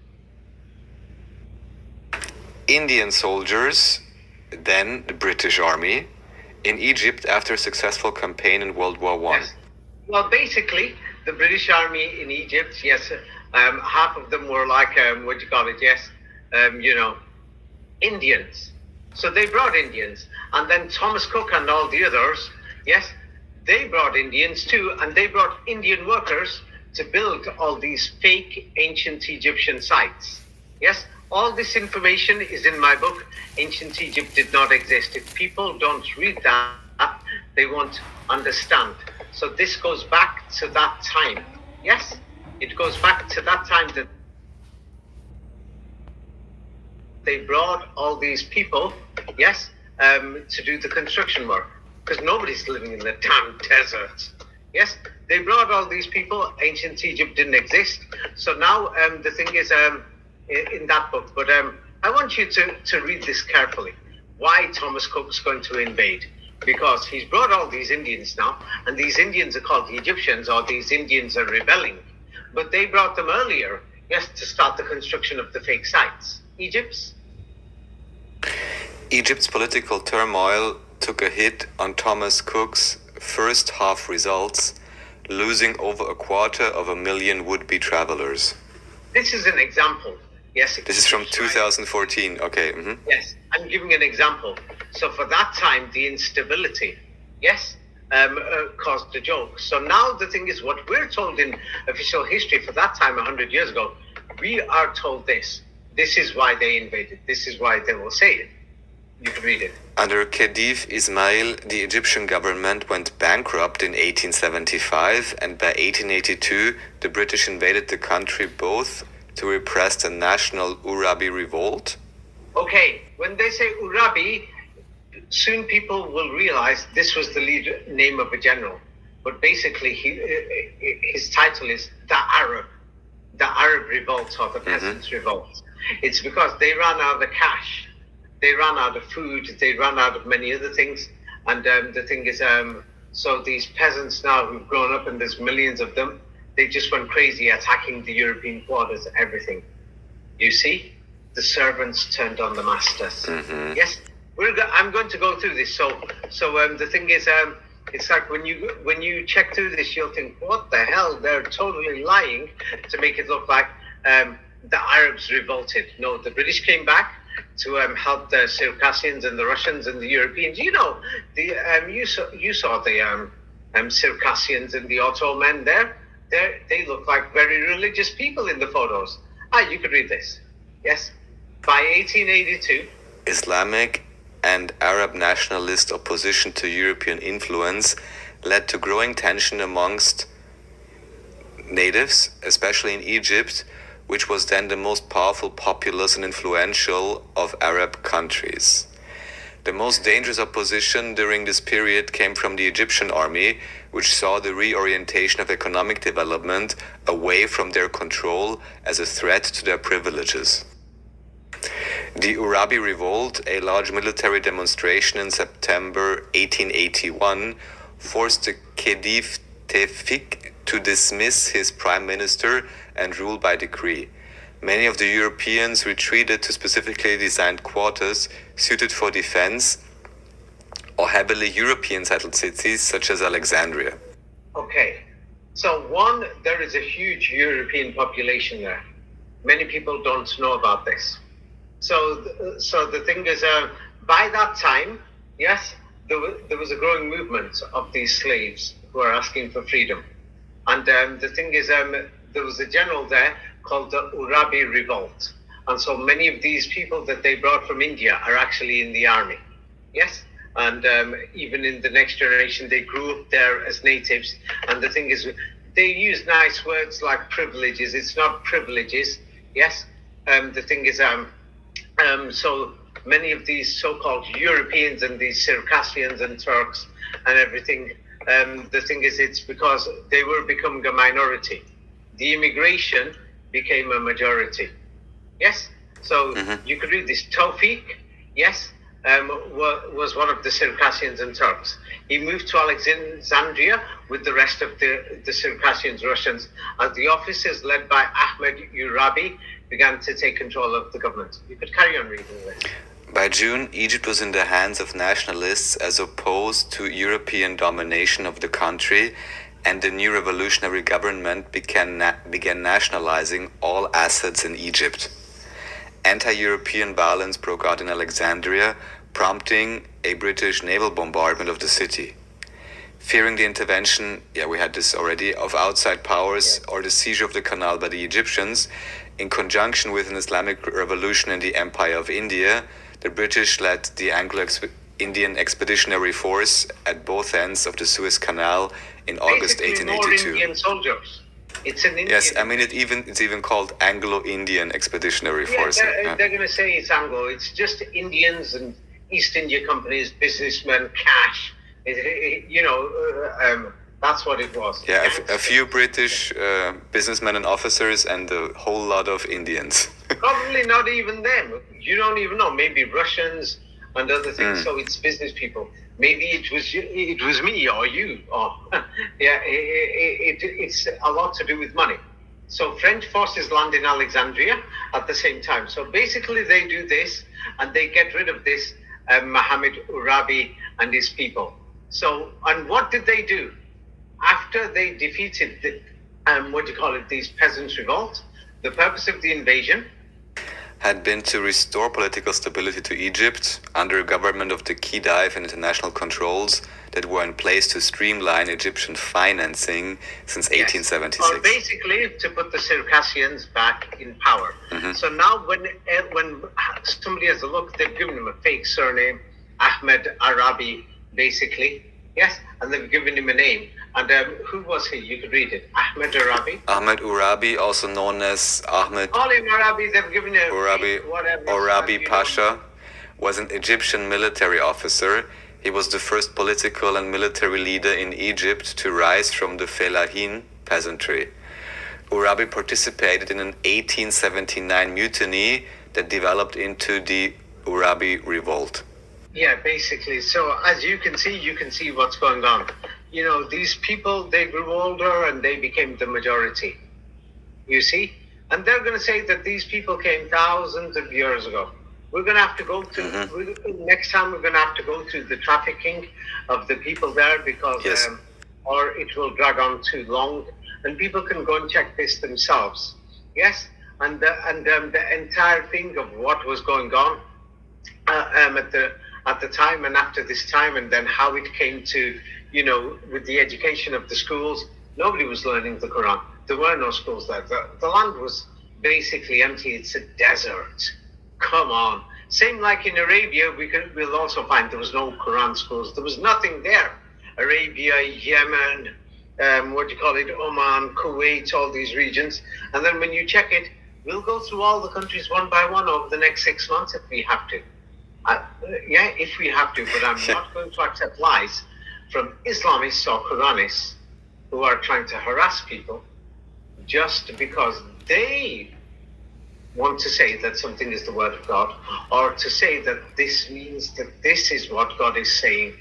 Indian soldiers, then the British Army, in Egypt after a successful campaign in World War I. Yes. Well, basically, the British Army in Egypt, yes, half of them were like, Indians. So they brought Indians. And then Thomas Cook and all the others, yes, they brought Indians too, and they brought Indian workers to build all these fake ancient Egyptian sites. Yes, all this information is in my book, Ancient Egypt Did Not Exist. If people don't read that, they won't understand. So this goes back to that time. Yes, it goes back to that time that they brought all these people, yes, to do the construction work, because nobody's living in the damn desert. Yes, they brought all these people. Ancient Egypt didn't exist. So now the thing is in that book, but I want you to read this carefully. Why Thomas Cook's going to invade? Because he's brought all these Indians now, and these Indians are called the Egyptians, or these Indians are rebelling. But they brought them earlier, yes, to start the construction of the fake sites. Egypt's political turmoil took a hit on Thomas Cook's first half results, losing over 250,000 would-be travelers. This is an example. Yes. This is from 2014. Okay. Mm-hmm. Yes, I'm giving an example. So for that time, the instability, yes, caused the joke. So now the thing is, what we're told in official history for that time, 100 years ago, we are told this. This is why they invaded. This is why they will say it. You can read it. Under Khedive Ismail, the Egyptian government went bankrupt in 1875, and by 1882, the British invaded the country both to repress the national Urabi revolt. Okay, when they say Urabi, soon people will realize this was the name of a general. But basically, his title is the Arab revolt, or the peasants' revolt. It's because they ran out of cash, they ran out of food, they ran out of many other things. And the thing is, so these peasants now who've grown up, and there's millions of them, they just went crazy attacking the European quarters, everything. You see, the servants turned on the masters. Mm-hmm. Yes, I'm going to go through this. So the thing is, it's like when you check through this, you'll think, what the hell? They're totally lying to make it look like the Arabs revolted. No, the British came back, to help the Circassians and the Russians and the Europeans. You know, you saw the Circassians and the Ottoman there. They look like very religious people in the photos. You could read this. Yes. By 1882, Islamic and Arab nationalist opposition to European influence led to growing tension amongst natives, especially in Egypt, which was then the most powerful, populous, and influential of Arab countries. The most dangerous opposition during this period came from the Egyptian army, which saw the reorientation of economic development away from their control as a threat to their privileges. The Urabi Revolt, a large military demonstration in September 1881, forced the Khedive Tewfik to dismiss his prime minister and rule by decree. Many of the Europeans retreated to specifically designed quarters suited for defense or heavily European settled cities such as Alexandria. Okay, so one, there is a huge European population there. Many people don't know about this. So the thing is, by that time, yes, there was a growing movement of these slaves who are asking for freedom. And the thing is, there was a general there called the Urabi Revolt. And so many of these people that they brought from India are actually in the army. Yes? And even in the next generation, they grew up there as natives. And the thing is, they use nice words like privileges. It's not privileges. Yes? The thing is, so many of these so-called Europeans and these Circassians and Turks and everything, the thing is, it's because they were becoming a minority. The immigration became a majority. Yes? So you could read this. Tawfiq, yes, was one of the Circassians and Turks. He moved to Alexandria with the rest of the Circassians, Russians, as the officers led by Ahmed Urabi began to take control of the government. You could carry on reading this. By June, Egypt was in the hands of nationalists as opposed to European domination of the country, and the new revolutionary government began nationalizing all assets in Egypt. Anti-European violence broke out in Alexandria, prompting a British naval bombardment of the city. Fearing the intervention, we had this already, of outside powers or the seizure of the canal by the Egyptians, in conjunction with an Islamic revolution in the Empire of India, the British led the Anglo-Indian Expeditionary Force at both ends of the Suez Canal in August 1882. More Indian soldiers. It's an Indian. Yes, I mean it's even called Anglo-Indian Expeditionary Force. They're going to say it's Anglo. It's just Indians and East India companies, businessmen, cash. That's what it was. Yeah, a few British businessmen and officers and a whole lot of Indians. Probably not even them. You don't even know. Maybe Russians and other things. So it's business people. Maybe it was me or you. It's a lot to do with money. So French forces land in Alexandria at the same time. So basically they do this and they get rid of this Muhammad Urabi and his people. So, and what did they do? After they defeated these peasants' revolt, the purpose of the invasion had been to restore political stability to Egypt under a government of the Khedive and international controls that were in place to streamline Egyptian financing since 1876. Or basically to put the Circassians back in power. So now when somebody has a look, they've given him a fake surname, Ahmed Arabi, basically. Yes, and they've given him a name. And who was he? You could read it. Ahmed Urabi. Ahmed Urabi, also known as Ahmed. Call him Urabi. They've given him Urabi Pasha, was an Egyptian military officer. He was the first political and military leader in Egypt to rise from the Fellahin peasantry. Urabi participated in an 1879 mutiny that developed into the Urabi Revolt. Yeah, basically. So as you can see what's going on. You know, these people, they grew older and they became the majority. You see? And they're going to say that these people came thousands of years ago. We're going to have to go to, next time we're going to have to go through the trafficking of the people there because, or it will drag on too long. And people can go and check this themselves. Yes? and the entire thing of what was going on at the time and after this time, and then how it came to, with the education of the schools. Nobody was learning the Quran. There were no schools there. The land was basically empty. It's a desert. Come on. Same like in Arabia, we'll also find there was no Quran schools. There was nothing there. Arabia, Yemen, Oman, Kuwait, all these regions. And then when you check it, we'll go through all the countries one by one over the next 6 months if we have to. If we have to, but I'm not going to accept lies from Islamists or Quranists who are trying to harass people just because they want to say that something is the word of God, or to say that this means that this is what God is saying.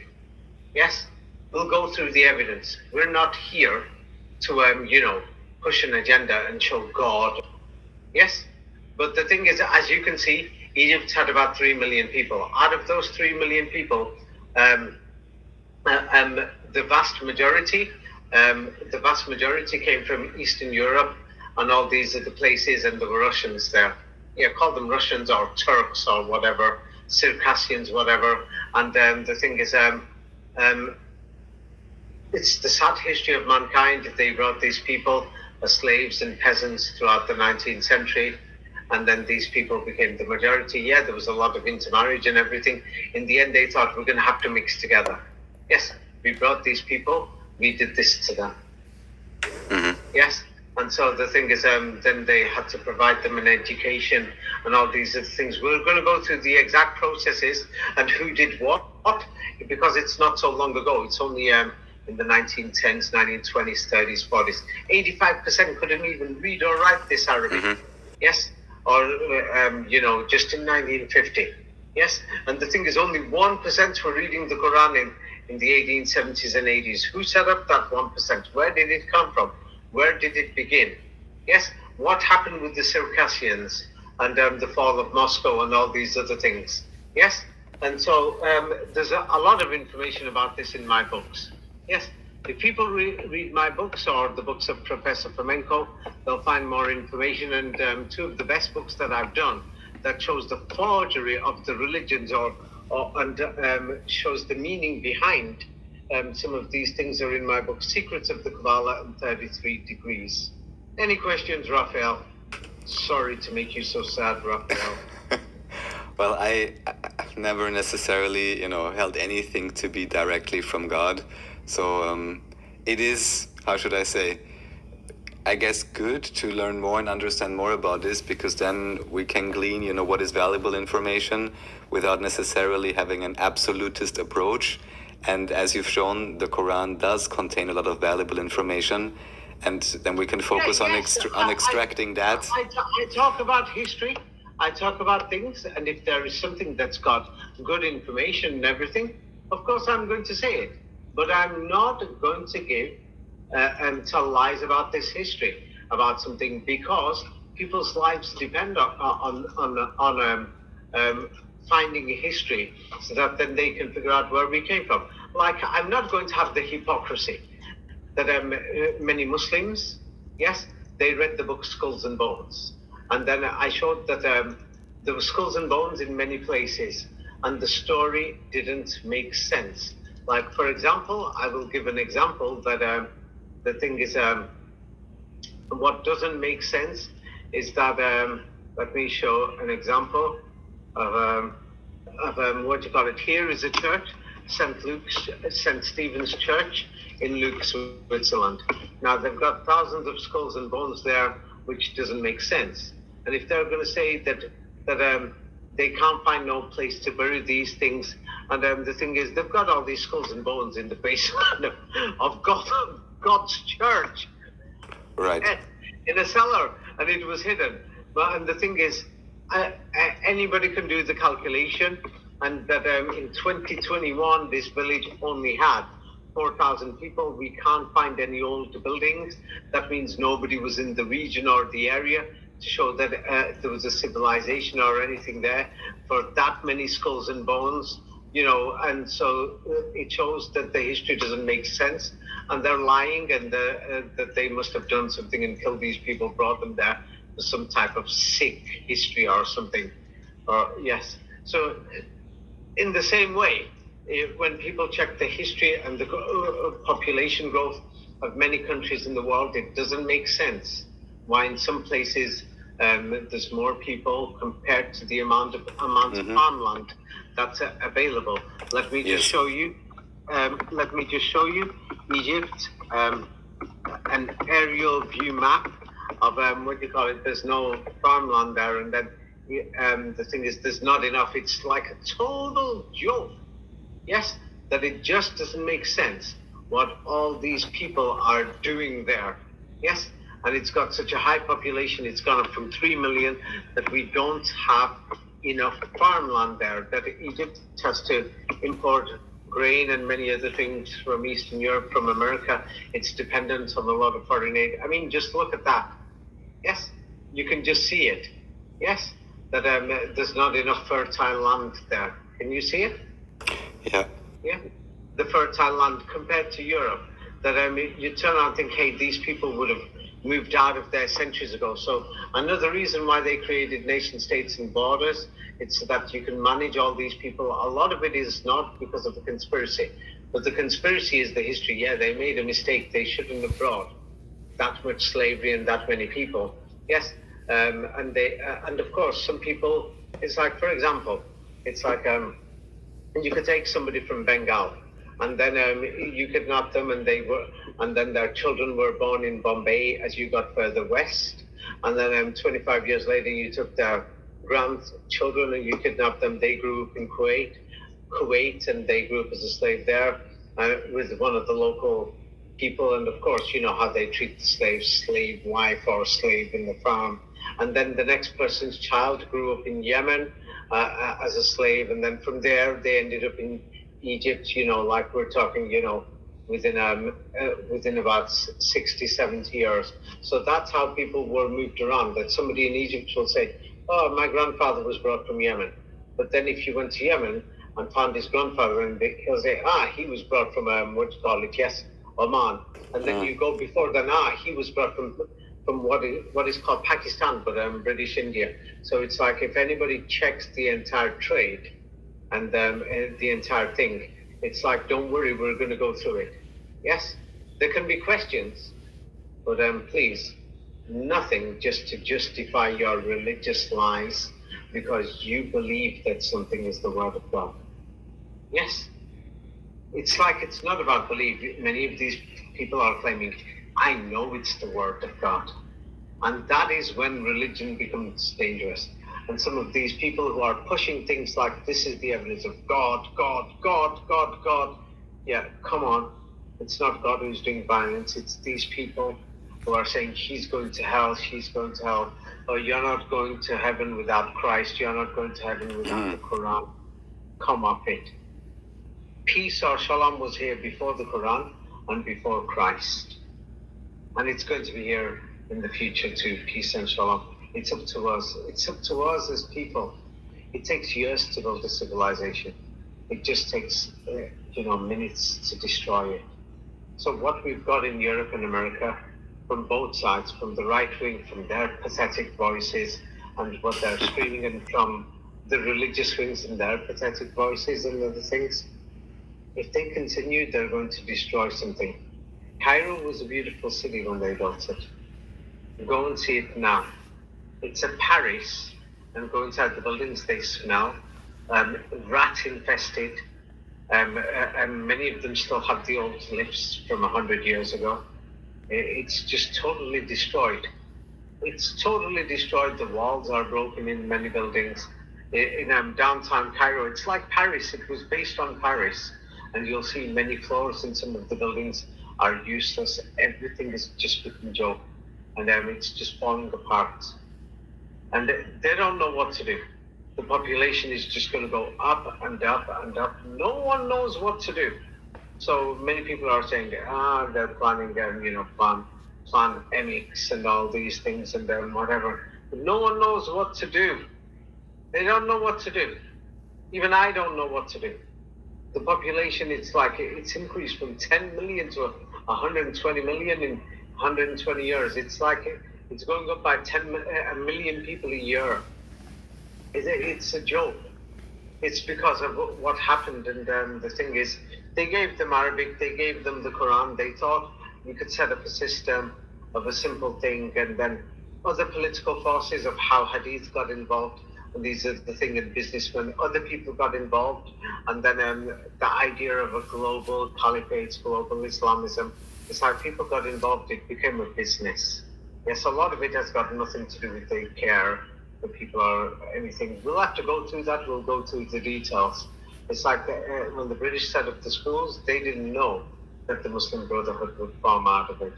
Yes, we'll go through the evidence. We're not here to, push an agenda and show God. Yes, but the thing is, as you can see, Egypt had about 3 million people. Out of those 3 million people, the vast majority came from Eastern Europe and all these other places, and there were Russians there. Yeah, call them Russians or Turks or whatever, Circassians, whatever. And the thing is, it's the sad history of mankind. They brought these people as slaves and peasants throughout the 19th century. And then these people became the majority. Yeah, there was a lot of intermarriage and everything. In the end, they thought we're going to have to mix together. Yes, we brought these people. We did this to them. Mm-hmm. Yes. And so the thing is, then they had to provide them an education and all these other things. We're going to go through the exact processes and who did what, because it's not so long ago. It's only in the 1910s, 1920s, 30s, 40s. 85% couldn't even read or write this Arabic. Mm-hmm. Yes. Or, just in 1950. Yes. And the thing is, only 1% were reading the Quran in the 1870s and 80s. Who set up that 1%? Where did it come from? Where did it begin? Yes. What happened with the Circassians and the fall of Moscow and all these other things? Yes. And so there's a lot of information about this in my books. Yes. If people read my books or the books of Professor Fomenko, they'll find more information. And two of the best books that I've done that shows the forgery of the religions and shows the meaning behind some of these things are in my book, Secrets of the Kabbalah and 33 Degrees. Any questions, Raphael? Sorry to make you so sad, Raphael. Well, I've never necessarily, held anything to be directly from God. So it is, how should I say, I guess good to learn more and understand more about this, because then we can glean, what is valuable information without necessarily having an absolutist approach. And as you've shown, the Quran does contain a lot of valuable information, and then we can focus on extracting that. I talk about history, I talk about things, and if there is something that's got good information and everything, of course I'm going to say it. But I'm not going to give and tell lies about this history, about something, because people's lives depend on finding a history so that then they can figure out where we came from. Like, I'm not going to have the hypocrisy that many Muslims, yes, they read the book Skulls and Bones. And then I showed that there were skulls and bones in many places, and the story didn't make sense. Like, for example, I will give an example that the thing is, what doesn't make sense is that, let me show an example of here is a church, St. Stephen's Church in Luke, Switzerland. Now, they've got thousands of skulls and bones there, which doesn't make sense. And if they're going to say that they can't find no place to bury these things, and the thing is, they've got all these skulls and bones in the basement of God's church, right, in a cellar, and it was hidden. And the thing is, anybody can do the calculation, and that in 2021 this village only had 4,000 people. We can't find any old buildings. That means nobody was in the region or the area to show that there was a civilization or anything there for that many skulls and bones, and so it shows that the history doesn't make sense, and they're lying, and that they must have done something and killed these people, brought them there some type of sick history or something. Or yes. So in the same way, when people check the history and the population growth of many countries in the world, it doesn't make sense why in some places there's more people compared to the amount of farmland that's available. Let me just show you. Egypt, an aerial view map of what do you call it? There's no farmland there, and then the thing is, there's not enough. It's like a total joke. Yes, that it just doesn't make sense what all these people are doing there. Yes, and it's got such a high population. It's gone up from 3 million that we don't have enough farmland there. That Egypt has to import grain and many other things from Eastern Europe, from America. It's dependent on a lot of foreign aid. I mean, just look at that. Yes, you can just see it. Yes, that there's not enough fertile land there. Can you see it? Yeah. Yeah. The fertile land compared to Europe. That you turn around and think, hey, these people would have moved out of there centuries ago. So another reason why they created nation states and borders, it's so that you can manage all these people. A lot of it is not because of the conspiracy, but the conspiracy is the history. Yeah, they made a mistake. They shouldn't have brought that much slavery and that many people. Yes, and of course some people. It's like, for example, it's like you could take somebody from Bengal, and then you kidnap them, and then their children were born in Bombay as you got further west, and then 25 years later you took their grandchildren and you kidnapped them. They grew up in Kuwait, and they grew up as a slave there with one of the local people, and of course you know how they treat the slave wife or slave in the farm. And then the next person's child grew up in Yemen as a slave, and then from there they ended up in Egypt, you know, like we're talking, you know, within about 60, 70 years. So that's how people were moved around. That somebody in Egypt will say, oh, my grandfather was brought from Yemen. But then if you went to Yemen and found his grandfather, and he'll say, he was brought from, Oman. And then you go before then, he was brought from what is called Pakistan, but British India. So it's like if anybody checks the entire trade and the entire thing, it's like, don't worry, we're going to go through it. Yes, there can be questions, but please, nothing just to justify your religious lies because you believe that something is the word of God. Yes, it's like it's not about belief. Many of these people are claiming, I know it's the word of God. And that is when religion becomes dangerous. And some of these people who are pushing things like, this is the evidence of God, God, God, God, God. Yeah, come on. It's not God who's doing violence. It's these people who are saying, she's going to hell, she's going to hell. Oh, you're not going to heaven without Christ. You're not going to heaven without the Koran. Come off it. Peace or shalom was here before the Quran and before Christ. And it's going to be here in the future too, peace and shalom. It's up to us. It's up to us as people. It takes years to build a civilization. It just takes, minutes to destroy it. So what we've got in Europe and America, from both sides, from the right wing, from their pathetic voices and what they're screaming, and from the religious wings and their pathetic voices and other things, if they continue, they're going to destroy something. Cairo was a beautiful city when they built it. Go and see it now. It's a Paris, and go inside the buildings, they smell rat infested. And many of them still have the old lifts from 100 years ago. It's just totally destroyed. It's totally destroyed. The walls are broken in many buildings. In downtown Cairo, it's like Paris. It was based on Paris. And you'll see many floors in some of the buildings are useless. Everything is just become joke. And it's just falling apart. And they don't know what to do. The population is just going to go up and up and up. No one knows what to do. So many people are saying, they're planning, plan MX and all these things and whatever. But no one knows what to do. They don't know what to do. Even I don't know what to do. The population, it's increased from 10 million to 120 million in 120 years. It's like It's going up by a million people a year. It's a joke. It's because of what happened, and the thing is, they gave them Arabic, they gave them the Koran. They thought we could set up a system of a simple thing, and then other political forces of how Hadith got involved, and these are the thing in business when other people got involved, and then the idea of a global caliphate, global Islamism, is how people got involved. It became a business. Yes, a lot of it has got nothing to do with the care the people or anything. We'll have to go through that. We'll go through the details. It's like when the British set up the schools, they didn't know that the Muslim Brotherhood would form out of it.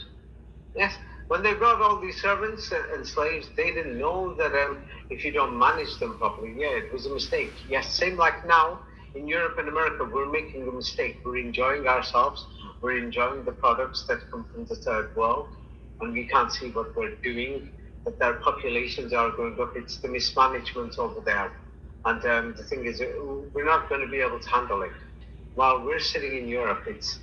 Yes, when they brought all these servants and slaves, they didn't know that if you don't manage them properly, yeah, it was a mistake. Yes, same like now in Europe and America, we're making a mistake. We're enjoying ourselves. We're enjoying the products that come from the third world, and we can't see what we're doing, that their populations are going up. It's the mismanagement over there. And the thing is, we're not going to be able to handle it. While we're sitting in Europe, it's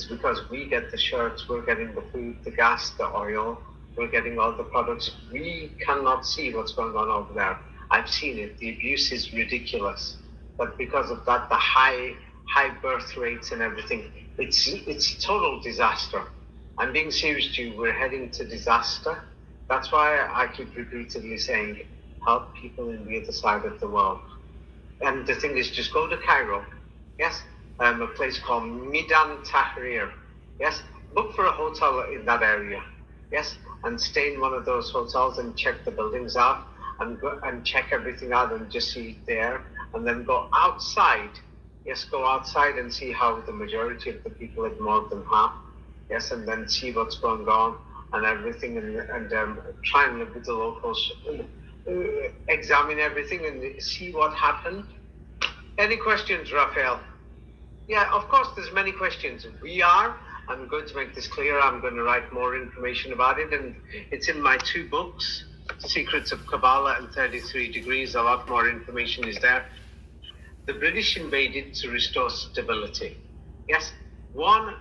because we get the shirts, we're getting the food, the gas, the oil, we're getting all the products. We cannot see what's going on over there. I've seen it. The abuse is ridiculous. But because of that, the high birth rates and everything, it's total disaster. I'm being serious to you. We're heading to disaster. That's why I keep repeatedly saying, help people in the other side of the world. And the thing is, just go to Cairo, yes, a place called Midan Tahrir, yes, book for a hotel in that area, yes, and stay in one of those hotels and check the buildings out and go and check everything out and just see it there, and then go outside, yes, go outside and see how the majority of the people have more than half, yes, and then see what's going on and everything, and try and live with the locals. Examine everything and see what happened. Any questions, Raphael? Yeah, of course, there's many questions. I'm going to make this clear. I'm going to write more information about it, and it's in my 2 books, Secrets of Kabbalah and 33 Degrees. A lot more information is there. The British invaded to restore stability. Yes, one,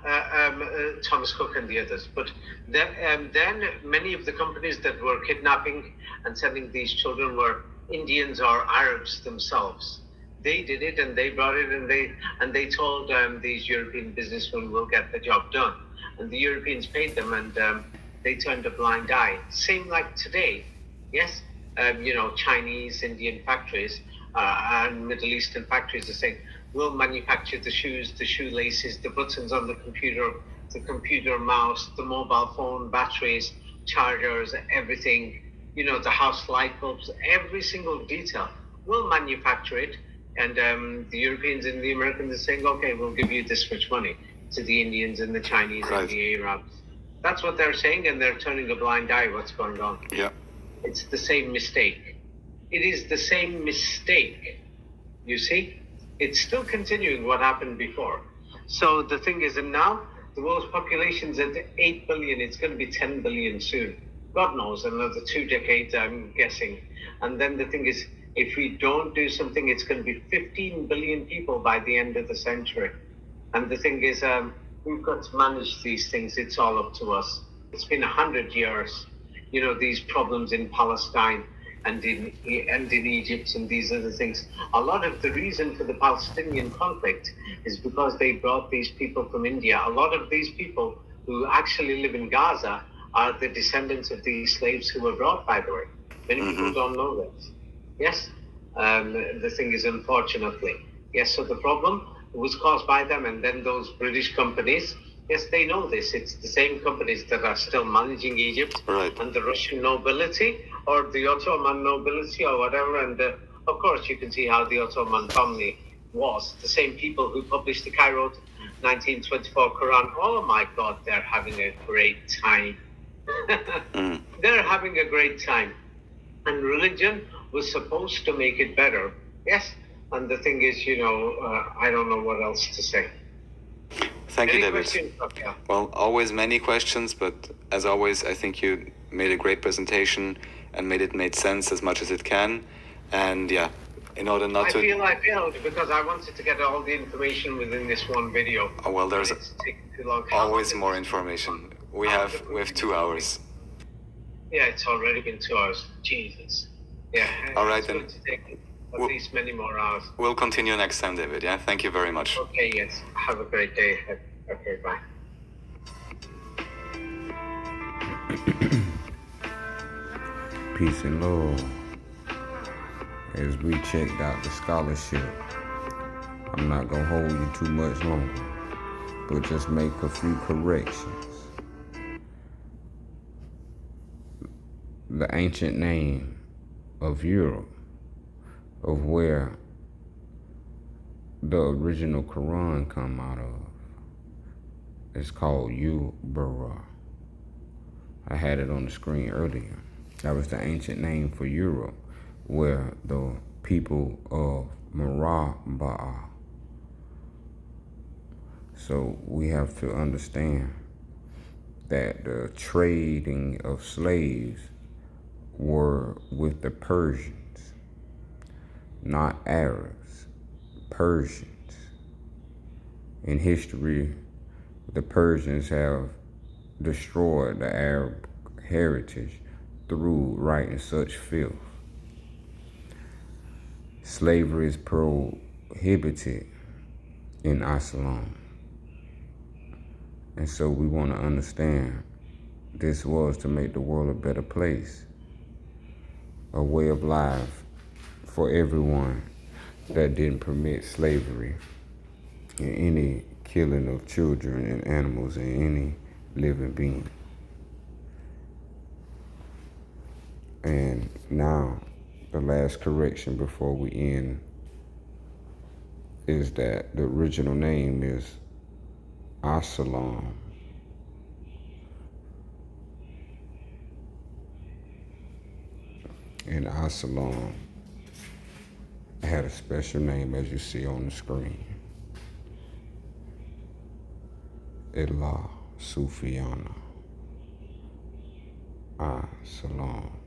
Thomas Cook and the others. But then many of the companies that were kidnapping and sending these children were Indians or Arabs themselves. They did it, and they brought it, and they told these European businessmen, we'll get the job done. And the Europeans paid them, and they turned a blind eye. Same like today, yes? Chinese, Indian factories and Middle Eastern factories are saying, we'll manufacture the shoes, the shoelaces, the buttons on the computer mouse, the mobile phone batteries, chargers, everything, the house light bulbs, every single detail. We'll manufacture it. And the Europeans and the Americans are saying, okay, we'll give you this much money to the Indians and the Chinese and the Arabs. That's what they're saying, and they're turning a blind eye what's going on. Yeah. It's the same mistake. It is the same mistake. You see? It's still continuing what happened before. So the thing is, and now the world's population is at 8 billion. It's going to be 10 billion soon. God knows, another 2 decades, I'm guessing. And then the thing is, if we don't do something, it's going to be 15 billion people by the end of the century. And the thing is, we've got to manage these things. It's all up to us. It's been 100 years, these problems in Palestine and in Egypt and these other things. A lot of the reason for the Palestinian conflict is because they brought these people from India. A lot of these people who actually live in Gaza are the descendants of these slaves who were brought, by the way. Many people don't know this. Yes, the thing is, unfortunately, yes, so the problem was caused by them, and then those British companies, yes, they know this. It's the same companies that are still managing Egypt, right, and the Russian nobility or the Ottoman nobility or whatever, and of course you can see how the Ottoman family was. The same people who published the Cairo 1924 Koran, oh my God, they're having a great time. They're having a great time. And religion was supposed to make it better. Yes. And the thing is, I don't know what else to say. Thank you, David. Well, always many questions, but as always, I think you made a great presentation and made sense as much as it can. And yeah, in order not to... I failed because I wanted to get all the information within this one video. Oh, well, there's always more information. We have 2 hours. Yeah, it's already been 2 hours. Jesus. Yeah. All right, it's then. going to take at least many more hours. We'll continue next time, David. Yeah, thank you very much. Okay, yes. Have a great day. Okay, bye. Peace and love. As we checked out the scholarship, I'm not gonna hold you too much longer, but just make a few corrections. The ancient name of Europe, of where the original Koran come out of, is called Ubara. I had it on the screen earlier. That was the ancient name for Europe, where the people of Maraba'a. So we have to understand that the trading of slaves were with the Persians, not Arabs, Persians. In history, the Persians have destroyed the Arab heritage through writing such filth. Slavery is prohibited in Islam. And so we want to understand this was to make the world a better place, a way of life for everyone that didn't permit slavery and any killing of children and animals and any living being. And now, the last correction before we end is that the original name is Assalam. And Assalam had a special name, as you see on the screen. Illa Sufiana. Assalam.